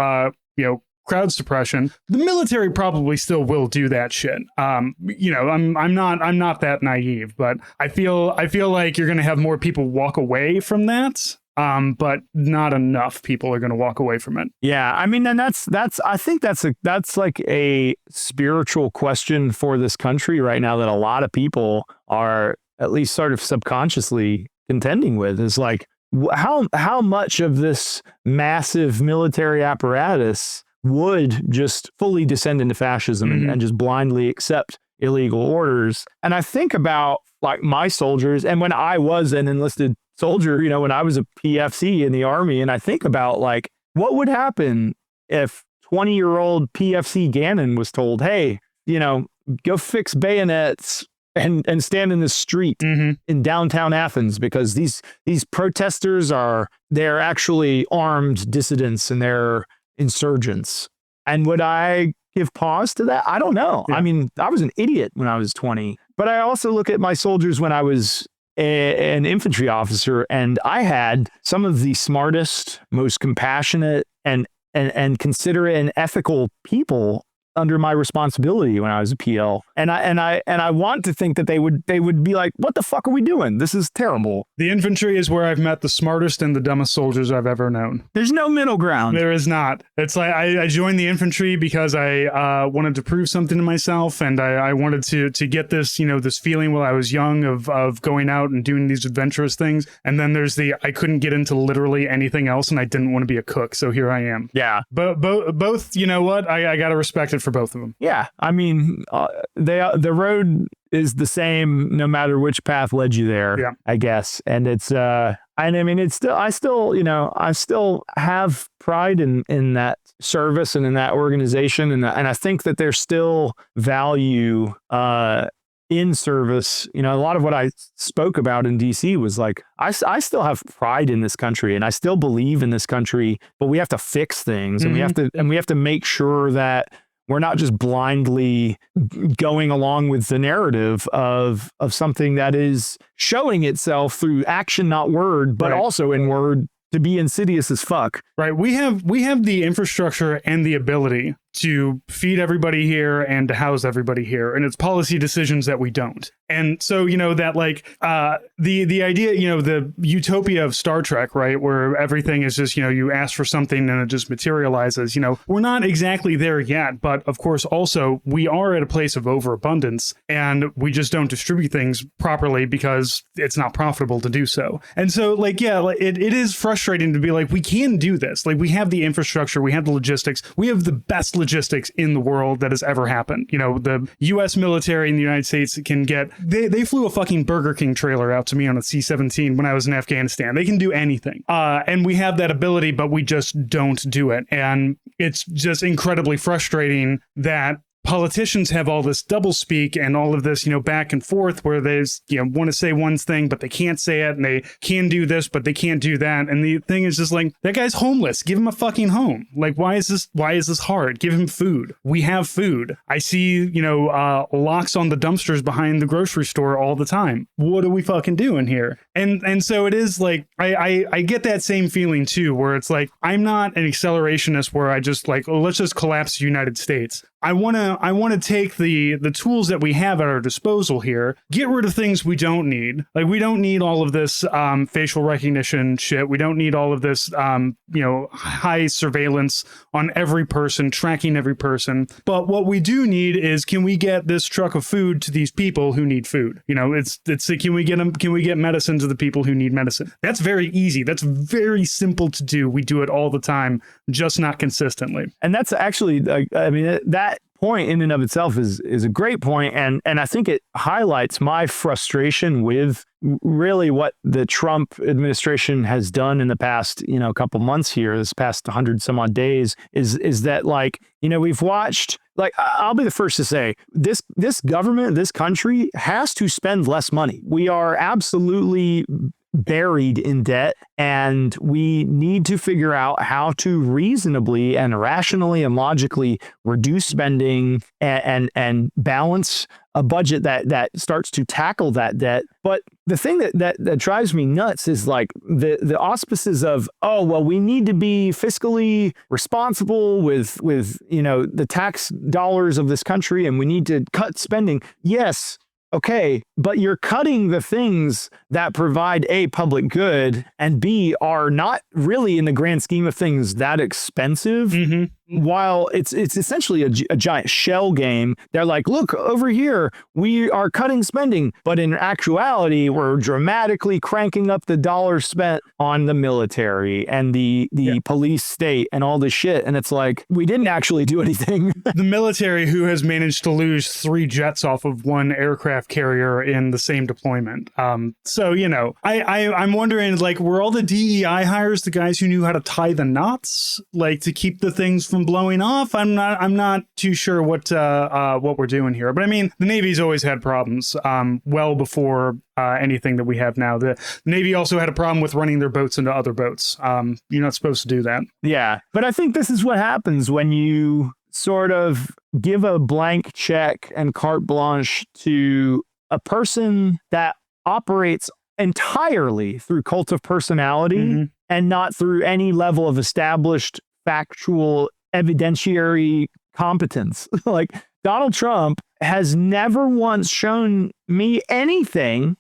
you know, crowd suppression, the military probably still will do that shit. You know, I'm not that naive, but I feel like you're going to have more people walk away from that. But not enough people are going to walk away from it. Yeah, I mean, and I think that's like a spiritual question for this country right now that a lot of people are at least sort of subconsciously contending with, is like how much of this massive military apparatus would just fully descend into fascism and just blindly accept illegal orders. And I think about like my soldiers, and when I was an enlisted soldier, you know, when I was a PFC in the Army, and I think about like what would happen if 20-year-old PFC Gannon was told, hey, you know, go fix bayonets and stand in the street in downtown Athens because these protesters they're actually armed dissidents and they're insurgents. And would I give pause to that? I don't know. Yeah. I mean, I was an idiot when I was 20, but I also look at my soldiers when I was an infantry officer, and I had some of the smartest, most compassionate and considerate and ethical people under my responsibility when I was a PL. And I want to think that they would be like, what the fuck are we doing? This is terrible. The infantry is where I've met the smartest and the dumbest soldiers I've ever known. There's no middle ground. There is not. It's like I joined the infantry because I wanted to prove something to myself, and I wanted to get this, you know, this feeling while I was young of going out and doing these adventurous things. And then there's I couldn't get into literally anything else, and I didn't want to be a cook, so here I am. Yeah. But both, you know what? I got to respect it for both of them. Yeah, I mean, the road is the same no matter which path led you there. Yeah. I guess, and it's and I mean, it's still I still have pride in that service and in that organization, and I think that there's still value in service. You know, a lot of what I spoke about in DC was like, I still have pride in this country, and I still believe in this country, but we have to fix things, and we have to make sure that we're not just blindly going along with the narrative of something that is showing itself through action, not word, but also in word, to be insidious as fuck. Right. We have the infrastructure and the ability to feed everybody here and to house everybody here, and it's policy decisions that we don't. And so, you know, that like the idea, you know, the utopia of Star Trek, right, where everything is just, you know, you ask for something and it just materializes, you know, we're not exactly there yet, but of course also we are at a place of overabundance, and we just don't distribute things properly because it's not profitable to do so. And so like, yeah, like, it is frustrating to be like, we can do this. Like, we have the infrastructure, we have the logistics, we have the best logistics in the world that has ever happened. You know, the U.S. military in the United States can get, they flew a fucking Burger King trailer out to me on a C-17 when I was in Afghanistan. They can do anything. And we have that ability, but we just don't do it. And it's just incredibly frustrating that politicians have all this doublespeak and all of this, you know, back and forth where they, you know, want to say one thing, but they can't say it, and they can do this, but they can't do that. And the thing is just like, that guy's homeless. Give him a fucking home. Like, why is this hard? Give him food. We have food. I see, you know, locks on the dumpsters behind the grocery store all the time. What are we fucking doing here? And so it is like, I get that same feeling too, where it's like, I'm not an accelerationist where I just like, oh, let's just collapse the United States. I want to take the tools that we have at our disposal here, get rid of things we don't need. Like, we don't need all of this facial recognition shit. We don't need all of this, you know, high surveillance on every person, tracking every person. But what we do need is, can we get this truck of food to these people who need food? You know, it's can we get medicine to the people who need medicine? That's very easy. That's very simple to do. We do it all the time, just not consistently. And that's actually, I mean, that point in and of itself is a great point, and I think it highlights my frustration with really what the Trump administration has done in the past, couple months here, this past 100 some odd days, is that, like, we've watched, like, I'll be the first to say this government, this country has to spend less money. We are absolutely buried in debt, and we need to figure out how to reasonably and rationally and logically reduce spending and balance a budget that starts to tackle that debt. But the thing that drives me nuts is, like, the auspices of, oh, well, we need to be fiscally responsible with the tax dollars of this country, and we need to cut spending. Yes. Okay, but you're cutting the things that provide A, public good, and B, are not really, in the grand scheme of things, that expensive. Mm-hmm. While it's essentially a giant shell game. They're like, look, over here, we are cutting spending. But in actuality, we're dramatically cranking up the dollars spent on the military and the police state and all this shit. And it's like, we didn't actually do anything. The military, who has managed to lose 3 jets off of 1 aircraft carrier in the same deployment. So, I'm wondering, like, were all the DEI hires the guys who knew how to tie the knots, like, to keep the things from blowing off? I'm not too sure what we're doing here. But I mean, the Navy's always had problems well before anything that we have now. The Navy also had a problem with running their boats into other boats. You're not supposed to do that. Yeah, but I think this is what happens when you sort of give a blank check and carte blanche to a person that operates entirely through cult of personality, mm-hmm. and not through any level of established factual evidentiary competence. Like, Donald Trump has never once shown me anything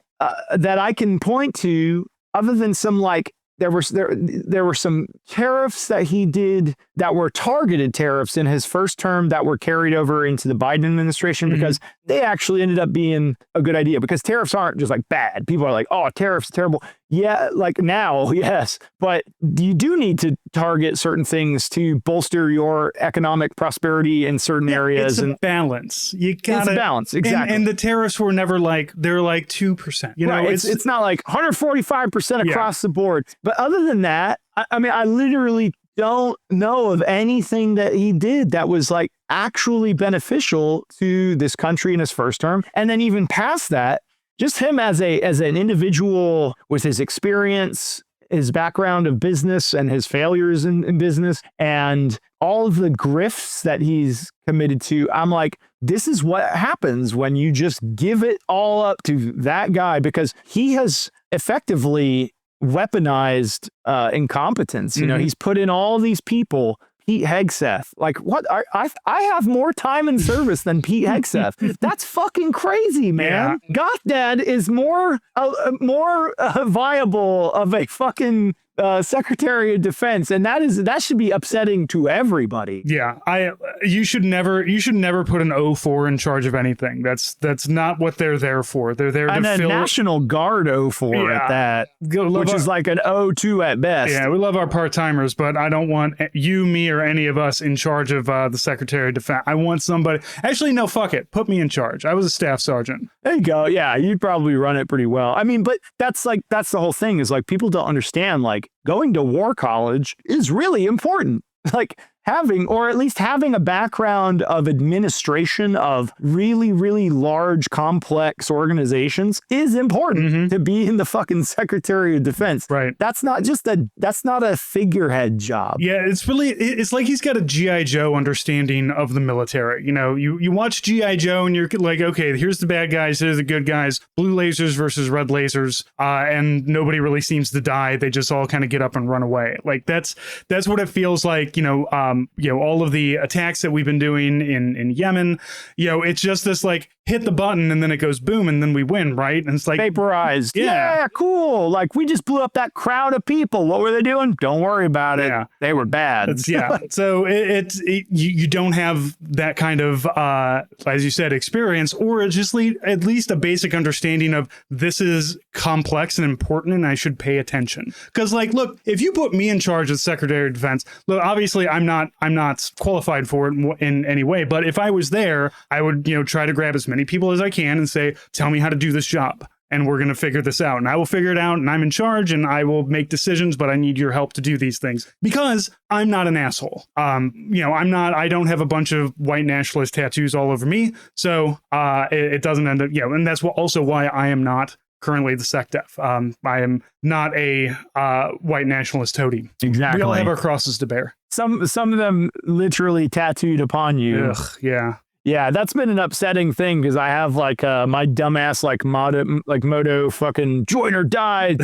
that I can point to, other than some, like, there were some tariffs that he did that were targeted tariffs in his first term that were carried over into the Biden administration, mm-hmm. because they actually ended up being a good idea, because tariffs aren't just like bad. People are like, oh, tariffs are terrible. Yeah, like now, yes. But you do need to target certain things to bolster your economic prosperity in certain areas. It's a balance. It's a balance, exactly. And the tariffs were never like, they're like 2%. It's not like 145% across the board. But other than that, I mean, I literally don't know of anything that he did that was, like, actually beneficial to this country in his first term. And then even past that, just him as an individual with his experience, his background of business and his failures in business, and all of the grifts that he's committed to, I'm like, this is what happens when you just give it all up to that guy, because he has effectively weaponized incompetence. Mm-hmm. He's put in all these people. Pete Hegseth. Like, what? I have more time in service than Pete Hegseth. That's fucking crazy, man. Yeah. Goth Dad is more viable of a fucking Secretary of Defense, and that should be upsetting to everybody. Yeah, you should never put an 04 in charge of anything. That's not what they're there for. They're there to fill National Guard 04 at that, which is like an 02 at best. Yeah, we love our part-timers, but I don't want you, me, or any of us in charge of the Secretary of Defense. I want somebody. Actually, no, fuck it. Put me in charge. I was a staff sergeant. There you go. Yeah, you'd probably run it pretty well. I mean, but that's the whole thing, is like, people don't understand, like, going to war college is really important. Like, having a background of administration of really, really large, complex organizations is important, mm-hmm. to be in the fucking Secretary of Defense. Right. That's not a figurehead job. Yeah, it's like he's got a G.I. Joe understanding of the military. You watch G.I. Joe and you're like, okay, here's the bad guys, here's the good guys, blue lasers versus red lasers, and nobody really seems to die. They just all kind of get up and run away. Like, that's what it feels like, all of the attacks that we've been doing in Yemen, it's just this, like, hit the button and then it goes boom and then we win, right? And it's like vaporized. Yeah. Yeah, cool. Like we just blew up that crowd of people. What were they doing? Don't worry about it. Yeah. They were bad. So you don't have that kind of as you said experience, or just at least a basic understanding of this is complex and important and I should pay attention. Because like, look, if you put me in charge as Secretary of Defense, look, obviously I'm not qualified for it in any way, but if I was there, I would try to grab as many people as I can and say, tell me how to do this job. And we're going to figure this out. And I will figure it out. And I'm in charge and I will make decisions, but I need your help to do these things because I'm not an asshole. I don't have a bunch of white nationalist tattoos all over me. So it doesn't end up, and that's also why I am not currently the SecDef. I am not a white nationalist toady. Exactly. We all have our crosses to bear. Some of them literally tattooed upon you. Ugh, yeah. Yeah, that's been an upsetting thing because I have like my dumbass moto fucking join or die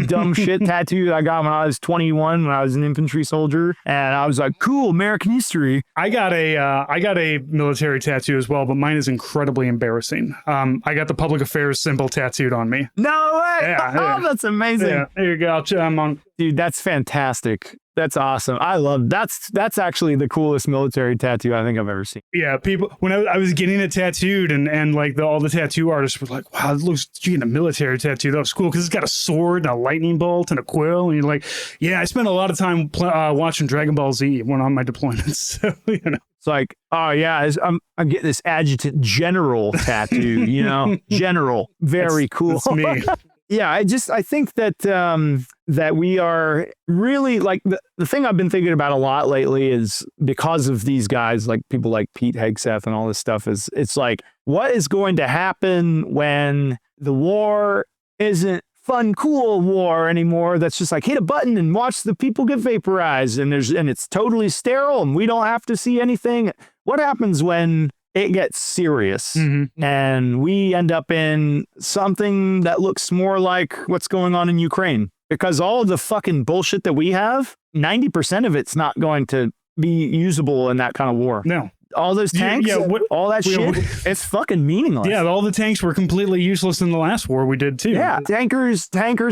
dumb shit tattoo I got when I was 21 when I was an infantry soldier, and I was like, cool, American history. I got a military tattoo as well, but mine is incredibly embarrassing. I got the public affairs symbol tattooed on me. No way! Yeah. Oh, that's amazing. Yeah, there you go. I'm on. Dude, that's fantastic. That's awesome. I love that's actually the coolest military tattoo I think I've ever seen. Yeah, people when I was getting it tattooed and like all the tattoo artists were like, wow, it looks you getting a military tattoo. That was cool because it's got a sword and a lightning bolt and a quill. And you're like, yeah, I spent a lot of time watching Dragon Ball Z when on my deployments. So it's like, oh yeah, I'm getting this adjutant general tattoo. General, very cool. That's me. Yeah, I think that that we are really like the thing I've been thinking about a lot lately is because of these guys, like people like Pete Hegseth and all this stuff, is it's like, what is going to happen when the war isn't fun, cool war anymore? That's just like hit a button and watch the people get vaporized and it's totally sterile and we don't have to see anything. What happens when it gets serious and we end up in something that looks more like what's going on in Ukraine? Because all of the fucking bullshit that we have, 90% of it's not going to be usable in that kind of war. No. All those tanks, all that shit, it's fucking meaningless. Yeah, all the tanks were completely useless in the last war we did too. Yeah, tankers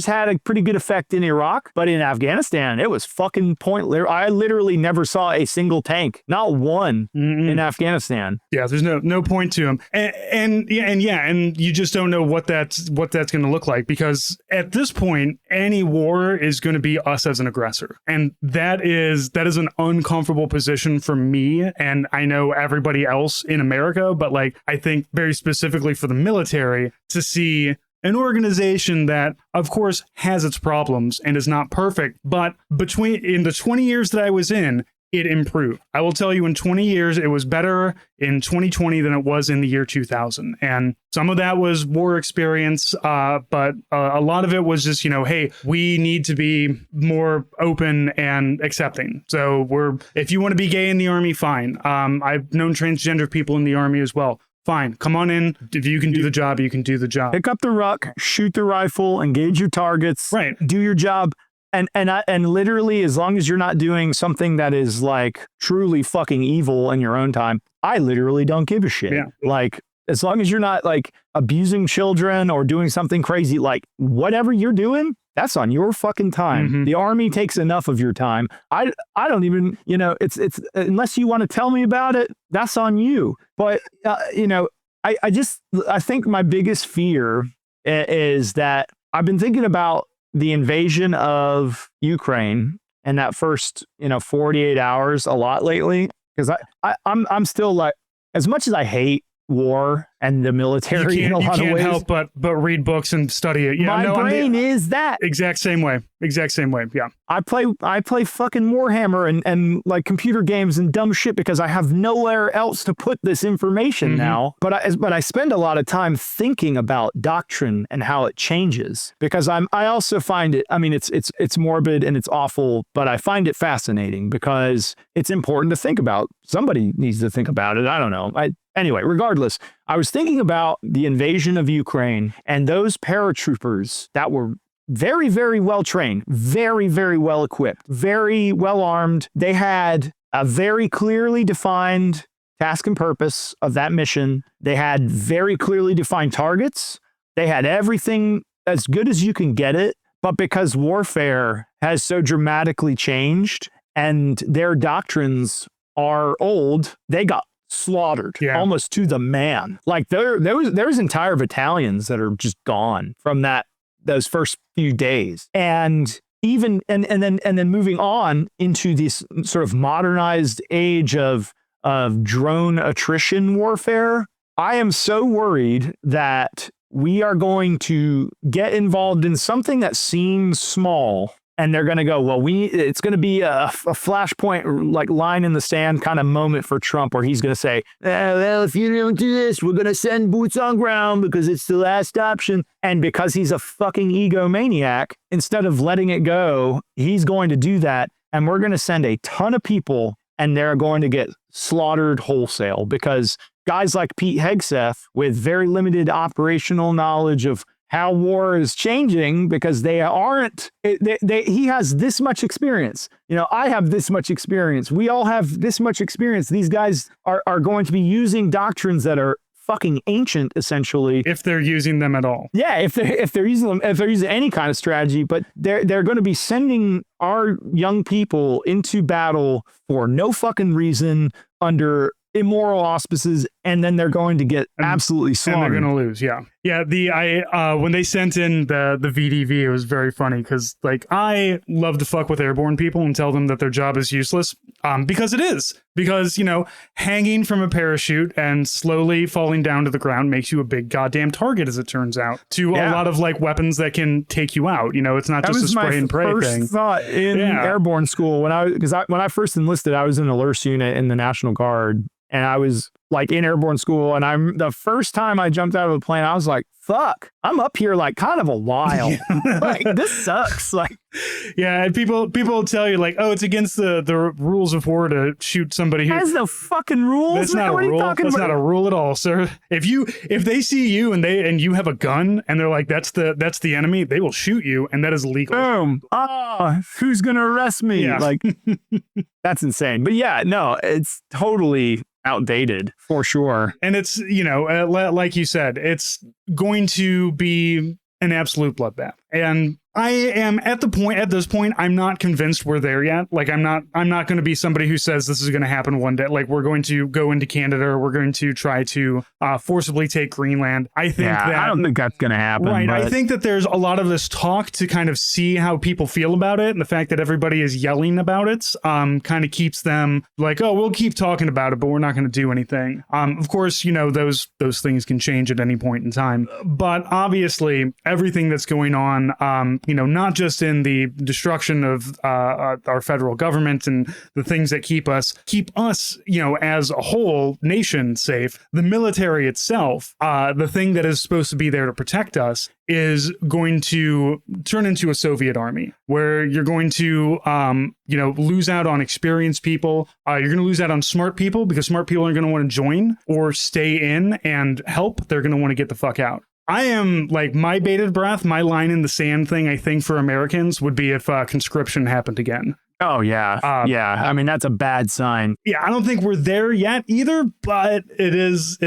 had a pretty good effect in Iraq, but in Afghanistan, it was fucking pointless. I literally never saw a single tank, not one, in Afghanistan. Yeah, there's no point to them, and you just don't know what that's going to look like because at this point, any war is going to be us as an aggressor, and that is an uncomfortable position for me, and I know everybody else in America, but like I think very specifically for the military to see an organization that of course has its problems and is not perfect, but in the 20 years that I was in, it improved. I will tell you in 20 years, it was better in 2020 than it was in the year 2000. And some of that was war experience, but a lot of it was just, hey, we need to be more open and accepting. So if you want to be gay in the Army, fine. I've known transgender people in the Army as well. Fine, come on in. If you can do the job, you can do the job. Pick up the ruck, shoot the rifle, engage your targets, right. Do your job. And literally, as long as you're not doing something that is like truly fucking evil in your own time, I literally don't give a shit. Yeah. Like, as long as you're not like abusing children or doing something crazy, like whatever you're doing, that's on your fucking time. The Army takes enough of your time. I don't even, it's unless you want to tell me about it, that's on you. But, I think my biggest fear is that I've been thinking about the invasion of Ukraine and that first, 48 hours a lot lately, because I'm still like, as much as I hate war and the military in a lot of ways, you can't help but read books and study it. Yeah, my brain is that exact same way. Yeah. I play fucking Warhammer and like computer games and dumb shit because I have nowhere else to put this information now. But I spend a lot of time thinking about doctrine and how it changes because I also find it. I mean, it's morbid and it's awful, but I find it fascinating because it's important to think about. Somebody needs to think about it. I don't know. Anyway, regardless, I was thinking about the invasion of Ukraine and those paratroopers that were very, very well trained, very, very well equipped, very well armed. They had a very clearly defined task and purpose of that mission. They had very clearly defined targets. They had everything as good as you can get it. But because warfare has so dramatically changed and their doctrines are old, they got slaughtered almost to the man. Like there's entire battalions that are just gone from those first few days. And even and then moving on into this sort of modernized age of drone attrition warfare, I am so worried that we are going to get involved in something that seems small, and they're going to go, well, it's going to be a flashpoint, like line in the sand kind of moment for Trump, where he's going to say, well, if you don't do this, we're going to send boots on ground because it's the last option. And because he's a fucking egomaniac, instead of letting it go, he's going to do that. And we're going to send a ton of people, and they're going to get slaughtered wholesale because guys like Pete Hegseth, with very limited operational knowledge of how war is changing, because he has this much experience. I have this much experience. We all have this much experience. These guys are going to be using doctrines that are fucking ancient, essentially. If they're using them at all. Yeah, if they're using any kind of strategy, but they're going to be sending our young people into battle for no fucking reason under immoral auspices, and then they're going to get absolutely slaughtered. And they're going to lose, yeah. When they sent in the VDV, it was very funny because, like, I love to fuck with airborne people and tell them that their job is useless, because it is. Because, hanging from a parachute and slowly falling down to the ground makes you a big goddamn target, as it turns out, to a lot of, like, weapons that can take you out. It's not just a spray and pray thing. That was my first thought in airborne school. When I first enlisted, I was in a LURS unit in the National Guard. And I was like in airborne school, and the first time I jumped out of the plane, I was like, fuck, I'm up here like kind of a while. Like, this sucks. Like, yeah, and people tell you like, oh, it's against the rules of war to shoot somebody who has no fucking rules. That's not a rule. That's not a rule at all, sir. If they see you and you have a gun and they're like, that's the enemy, they will shoot you, and that is legal. Boom. Who's gonna arrest me? Yeah. Like, that's insane. But yeah, no, it's totally outdated for sure. And it's, like you said, it's going to be an absolute bloodbath. And I am at this point, I'm not convinced we're there yet. Like, I'm not going to be somebody who says this is going to happen one day. Like, we're going to go into Canada, or we're going to try to forcibly take Greenland. I don't think that's going to happen. Right. But I think that there's a lot of this talk to kind of see how people feel about it. And the fact that everybody is yelling about it kind of keeps them like, oh, we'll keep talking about it, but we're not going to do anything. Of course, those things can change at any point in time. But obviously, everything that's going on, not just in the destruction of our federal government and the things that keep us, as a whole nation safe, the military itself, the thing that is supposed to be there to protect us, is going to turn into a Soviet army, where you're going to, lose out on experienced people. You're going to lose out on smart people, because smart people are going to want to join or stay in and help. They're going to want to get the fuck out. I am like, my bated breath, my line in the sand thing, I think, for Americans would be if conscription happened again. Oh, yeah. I mean, that's a bad sign. Yeah, I don't think we're there yet either, but it's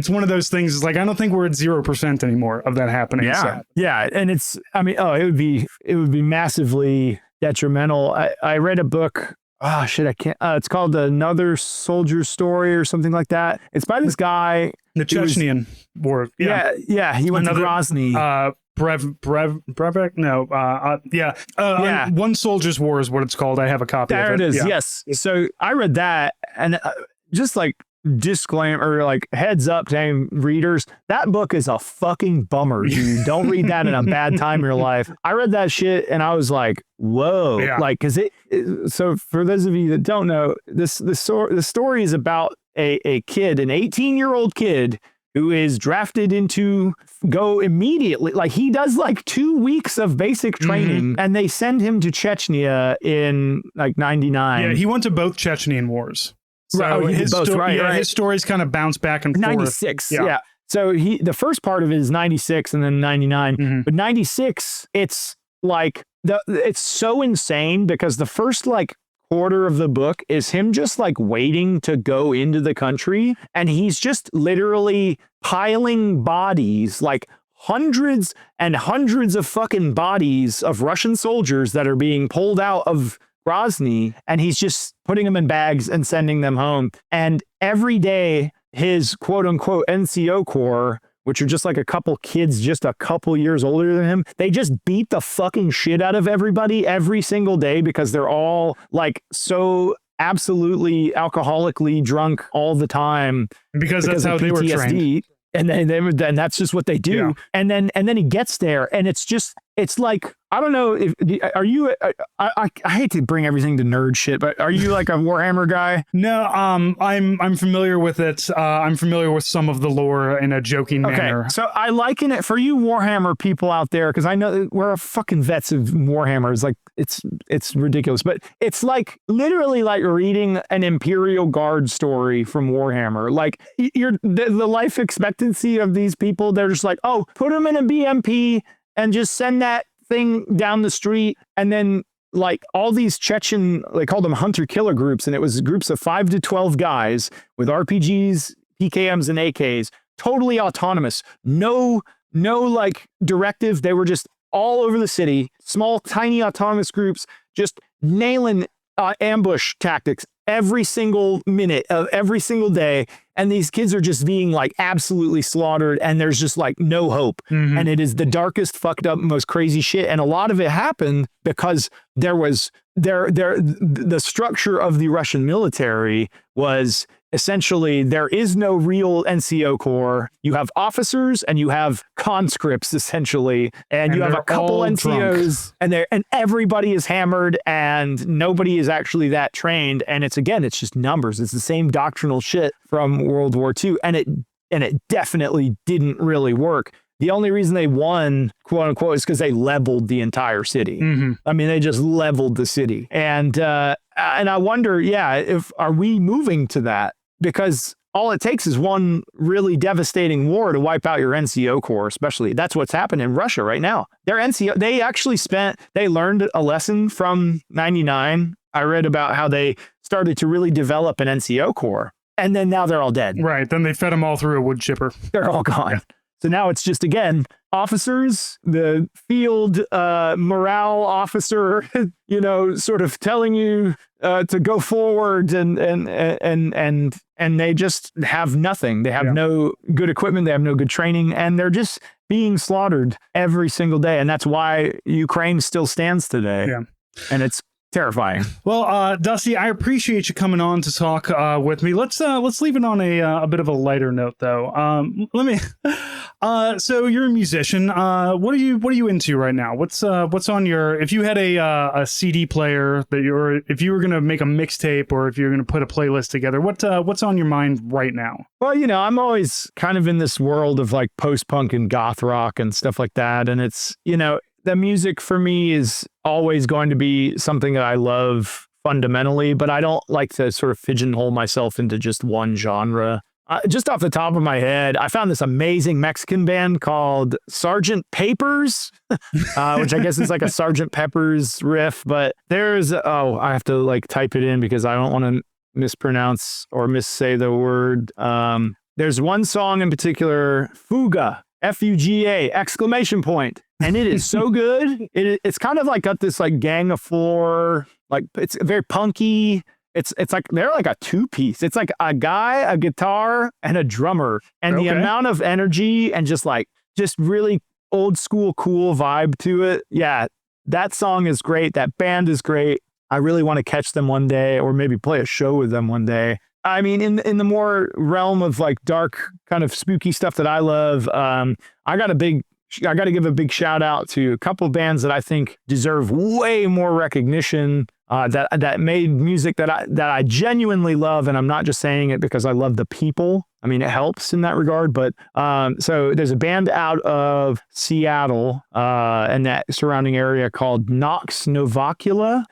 one of those things. It's like, I don't think we're at 0% anymore of that happening. Yeah. So. Yeah. And it would be massively detrimental. I read a book. Oh, shit, I can't. It's called Another Soldier's Story or something like that. It's by this guy. The Chechenian War. Yeah. He went to Grozny. Brevik? No. One Soldier's War is what it's called. I have a copy of it. There it is. Yeah. Yes. So I read that, and just like disclaimer, or like heads up to readers, that book is a fucking bummer. You don't read that in a bad time in your life. I read that shit and I was like, whoa. Yeah. Like, because so for those of you that don't know, the story is about a kid, an 18-year-old kid, who is drafted into go immediately. Like, he does like 2 weeks of basic training, and they send him to Chechnya in like 99. Yeah, he went to both Chechenian wars. So his stories kind of bounce back and forth. 96. Yeah. So the first part of it is 96 and then 99. But 96, it's like it's so insane, because the first like quarter of the book is him just like waiting to go into the country. And he's just literally piling bodies, like hundreds and hundreds of fucking bodies of Russian soldiers that are being pulled out of Grozny. And he's just putting them in bags and sending them home. And every day, his quote unquote NCO Corps, which are just like a couple kids just a couple years older than him, they just beat the fucking shit out of everybody every single day because they're all like so absolutely alcoholically drunk all the time. Because that's how they were trained. And then that's just what they do. Yeah. And then he gets there and it's like, I don't know if are you I hate to bring everything to nerd shit, but are you like a Warhammer guy? No, I'm familiar with it. I'm familiar with some of the lore in a joking manner. So I liken it for you Warhammer people out there, because I know we're fucking vets of Warhammer. It's like it's ridiculous, but it's like literally like reading an Imperial Guard story from Warhammer. Like the life expectancy of these people, they're just like, oh, put them in a BMP and just send that thing down the street. And then like all these Chechen, they called them hunter-killer groups, and it was groups of 5 to 12 guys with RPGs, PKMs, and AKs, totally autonomous. No like directive. They were just all over the city, small, tiny autonomous groups, just nailing ambush tactics every single minute of every single day. And these kids are just being like absolutely slaughtered, and there's just like no hope. Mm-hmm. And it is the darkest, fucked up, most crazy shit. And a lot of it happened because the structure of the Russian military was essentially there is no real NCO Corps. You have officers and you have conscripts essentially, and you have a couple NCOs drunk. and everybody is hammered and nobody is actually that trained. And it's just numbers. It's the same doctrinal shit from World War II, and it definitely didn't really work. The only reason they won, quote unquote, is because they leveled the entire city. Mm-hmm. I mean, they just leveled the city. And I wonder, are we moving to that? Because all it takes is one really devastating war to wipe out your NCO Corps, especially. That's what's happened in Russia right now. Their NCO, they learned a lesson from 99. I read about how they started to really develop an NCO Corps. And then now they're all dead. Right. Then they fed them all through a wood chipper. They're all gone. Yeah. So now it's just, again, officers, the field morale officer, sort of telling you to go forward, and they just have nothing. They have no good equipment. They have no good training, and they're just being slaughtered every single day. And that's why Ukraine still stands today. Yeah. And it's terrifying. Well, Dusty, I appreciate you coming on to talk with me. Let's leave it on a bit of a lighter note, though. So you're a musician. What are you into right now? What's on your? If you had a CD player if you were gonna make a mixtape, or if you're gonna put a playlist together, what's on your mind right now? Well, I'm always kind of in this world of like post-punk and goth rock and stuff like that, and it's the music for me is always going to be something that I love fundamentally, but I don't like to sort of pigeonhole myself into just one genre. Just off the top of my head, I found this amazing Mexican band called Sgt. Pepper's, which I guess is like a Sgt. Pepper's riff, but I have to like type it in because I don't want to mispronounce or missay the word. There's one song in particular, Fuga, F-U-G-A, exclamation point. And it is so good. It's kind of like got this like Gang of Four, like it's very punky. It's like they're like a two-piece. It's like a guy, a guitar, and a drummer. And the amount of energy and just really old school cool vibe to it. Yeah, that song is great. That band is great. I really want to catch them one day, or maybe play a show with them one day. I mean, in the more realm of like dark kind of spooky stuff that I love, I got to give a big shout out to a couple of bands that I think deserve way more recognition, that made music that I genuinely love. And I'm not just saying it because I love the people. I mean, it helps in that regard. But so there's a band out of Seattle and that surrounding area called Nox Novacula.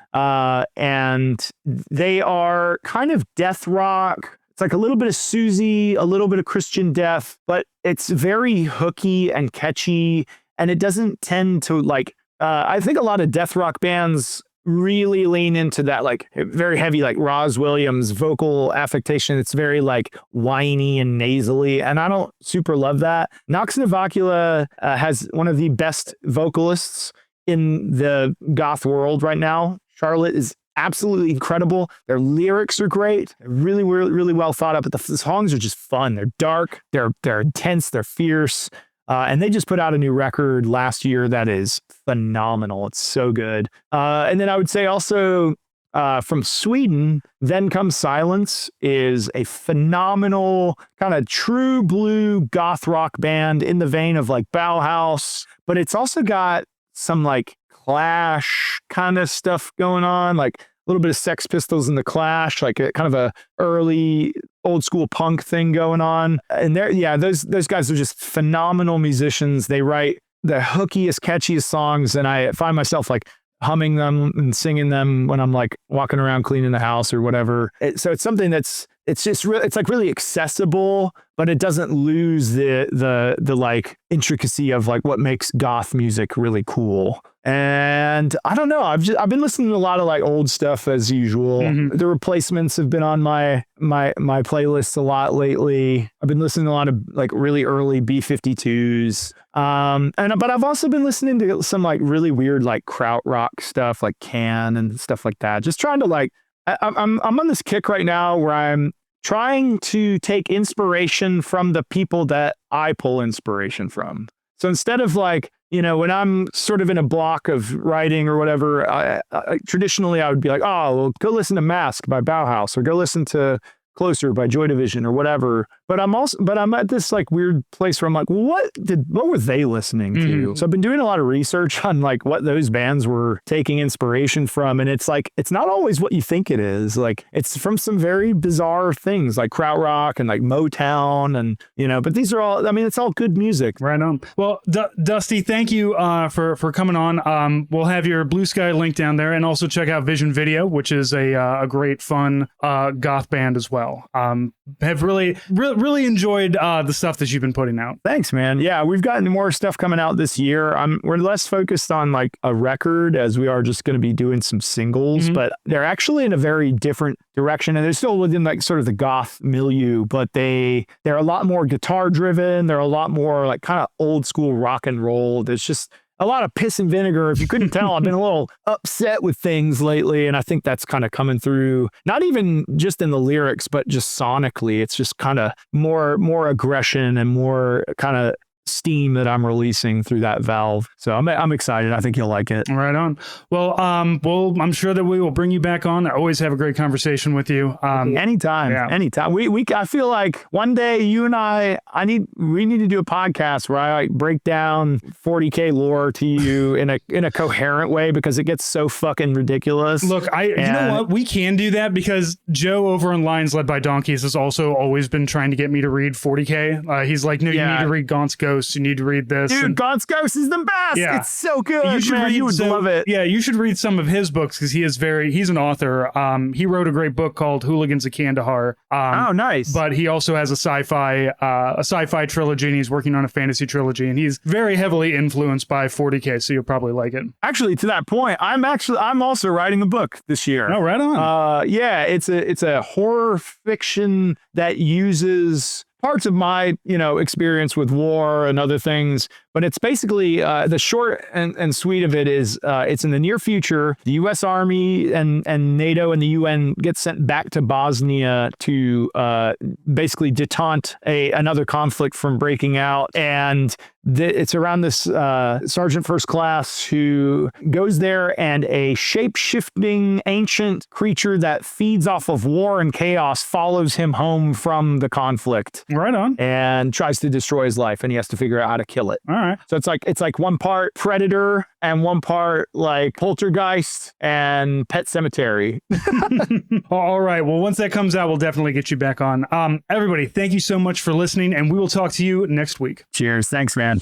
And they are kind of death rock. It's like a little bit of Susie, a little bit of Christian Death, but it's very hooky and catchy. And it doesn't tend to like, I think a lot of death rock bands really lean into that like very heavy like Roz Williams vocal affectation. It's very like whiny and nasally, and I don't super love that. Nox Novacula has one of the best vocalists in the goth world right now. Charlotte is absolutely incredible. Their lyrics are great. They're really, really, really well thought out, but the songs are just fun. They're dark, they're intense, they're fierce. And they just put out a new record last year that is phenomenal. It's so good. And then I would say also from Sweden, Then Comes Silence is a phenomenal kind of true blue goth rock band in the vein of like Bauhaus, but it's also got some like Clash kind of stuff going on, like a little bit of Sex Pistols and the Clash, like a kind of a early old school punk thing going on. And those guys are just phenomenal musicians. They write the hookiest, catchiest songs, and I find myself like humming them and singing them when I'm like walking around cleaning the house or whatever. So it's something it's just it's like really accessible, but it doesn't lose the like intricacy of like what makes goth music really cool. And I don't know, I've been listening to a lot of like old stuff as usual. The Replacements have been on my playlists a lot lately. I've been listening to a lot of like really early B-52s. But I've also been listening to some like really weird like krautrock stuff like Can and stuff like that. Just trying to like I'm on this kick right now where I'm trying to take inspiration from the people that I pull inspiration from. So instead of like, you know, when I'm sort of in a block of writing or whatever, traditionally I would be like, oh, well, go listen to Mask by Bauhaus or go listen to Closer by Joy Division or whatever. But I'm at this like weird place where I'm like, what were they listening to? So I've been doing a lot of research on like what those bands were taking inspiration from. And it's like, it's not always what you think it is. Like it's from some very bizarre things like krautrock and like Motown and, you know, but these are all, I mean, it's all good music. Right on. Well, Dusty, thank you for coming on. We'll have your Blue Sky link down there, and also check out Vision Video, which is a great fun goth band as well. Have really enjoyed the stuff that you've been putting out. Thanks, man. Yeah, we've gotten more stuff coming out this year. We're less focused on like a record as we are just going to be doing some singles, but they're actually in a very different direction, and they're still within like sort of the goth milieu, but they're a lot more guitar driven. They're a lot more like kind of old school rock and roll. There's just a lot of piss and vinegar. If you couldn't tell, I've been a little upset with things lately, and I think that's kind of coming through, not even just in the lyrics, but just sonically. It's just kind of more aggression and more kind of steam that I'm releasing through that valve. So I'm excited. I think you'll like it. Right on. Well, I'm sure that we will bring you back on. I always have a great conversation with you. Anytime. I feel like one day you and we need to do a podcast where I like break down 40K lore to you in a coherent way, because it gets so fucking ridiculous. Look, you know what? We can do that because Joe over on Lions Led by Donkeys has also always been trying to get me to read 40K. He's like, no, you need to read Gaunt's Ghost. You need to read this. Dude, Gaunt's Ghost is the best. Yeah. It's so good. You would love it. Yeah, you should read some of his books because he's an author. He wrote a great book called Hooligans of Kandahar. Oh, nice. But he also has a sci-fi trilogy, and he's working on a fantasy trilogy, and he's very heavily influenced by 40K, so you'll probably like it. Actually, to that point, I'm also writing a book this year. Oh, right on. Yeah, it's a horror fiction that uses parts of my, experience with war and other things, but it's basically the short and sweet of it is it's in the near future. The U.S. Army and NATO and the UN get sent back to Bosnia to basically detente another conflict from breaking out, and it's around this Sergeant First Class who goes there, and a shape-shifting ancient creature that feeds off of war and chaos follows him home from the conflict. Right on. And tries to destroy his life, and he has to figure out how to kill it. All right. So it's like one part Predator and one part like Poltergeist and Pet Sematary. All right. Well, once that comes out, we'll definitely get you back on. Everybody, thank you so much for listening, and we will talk to you next week. Cheers. Thanks, man.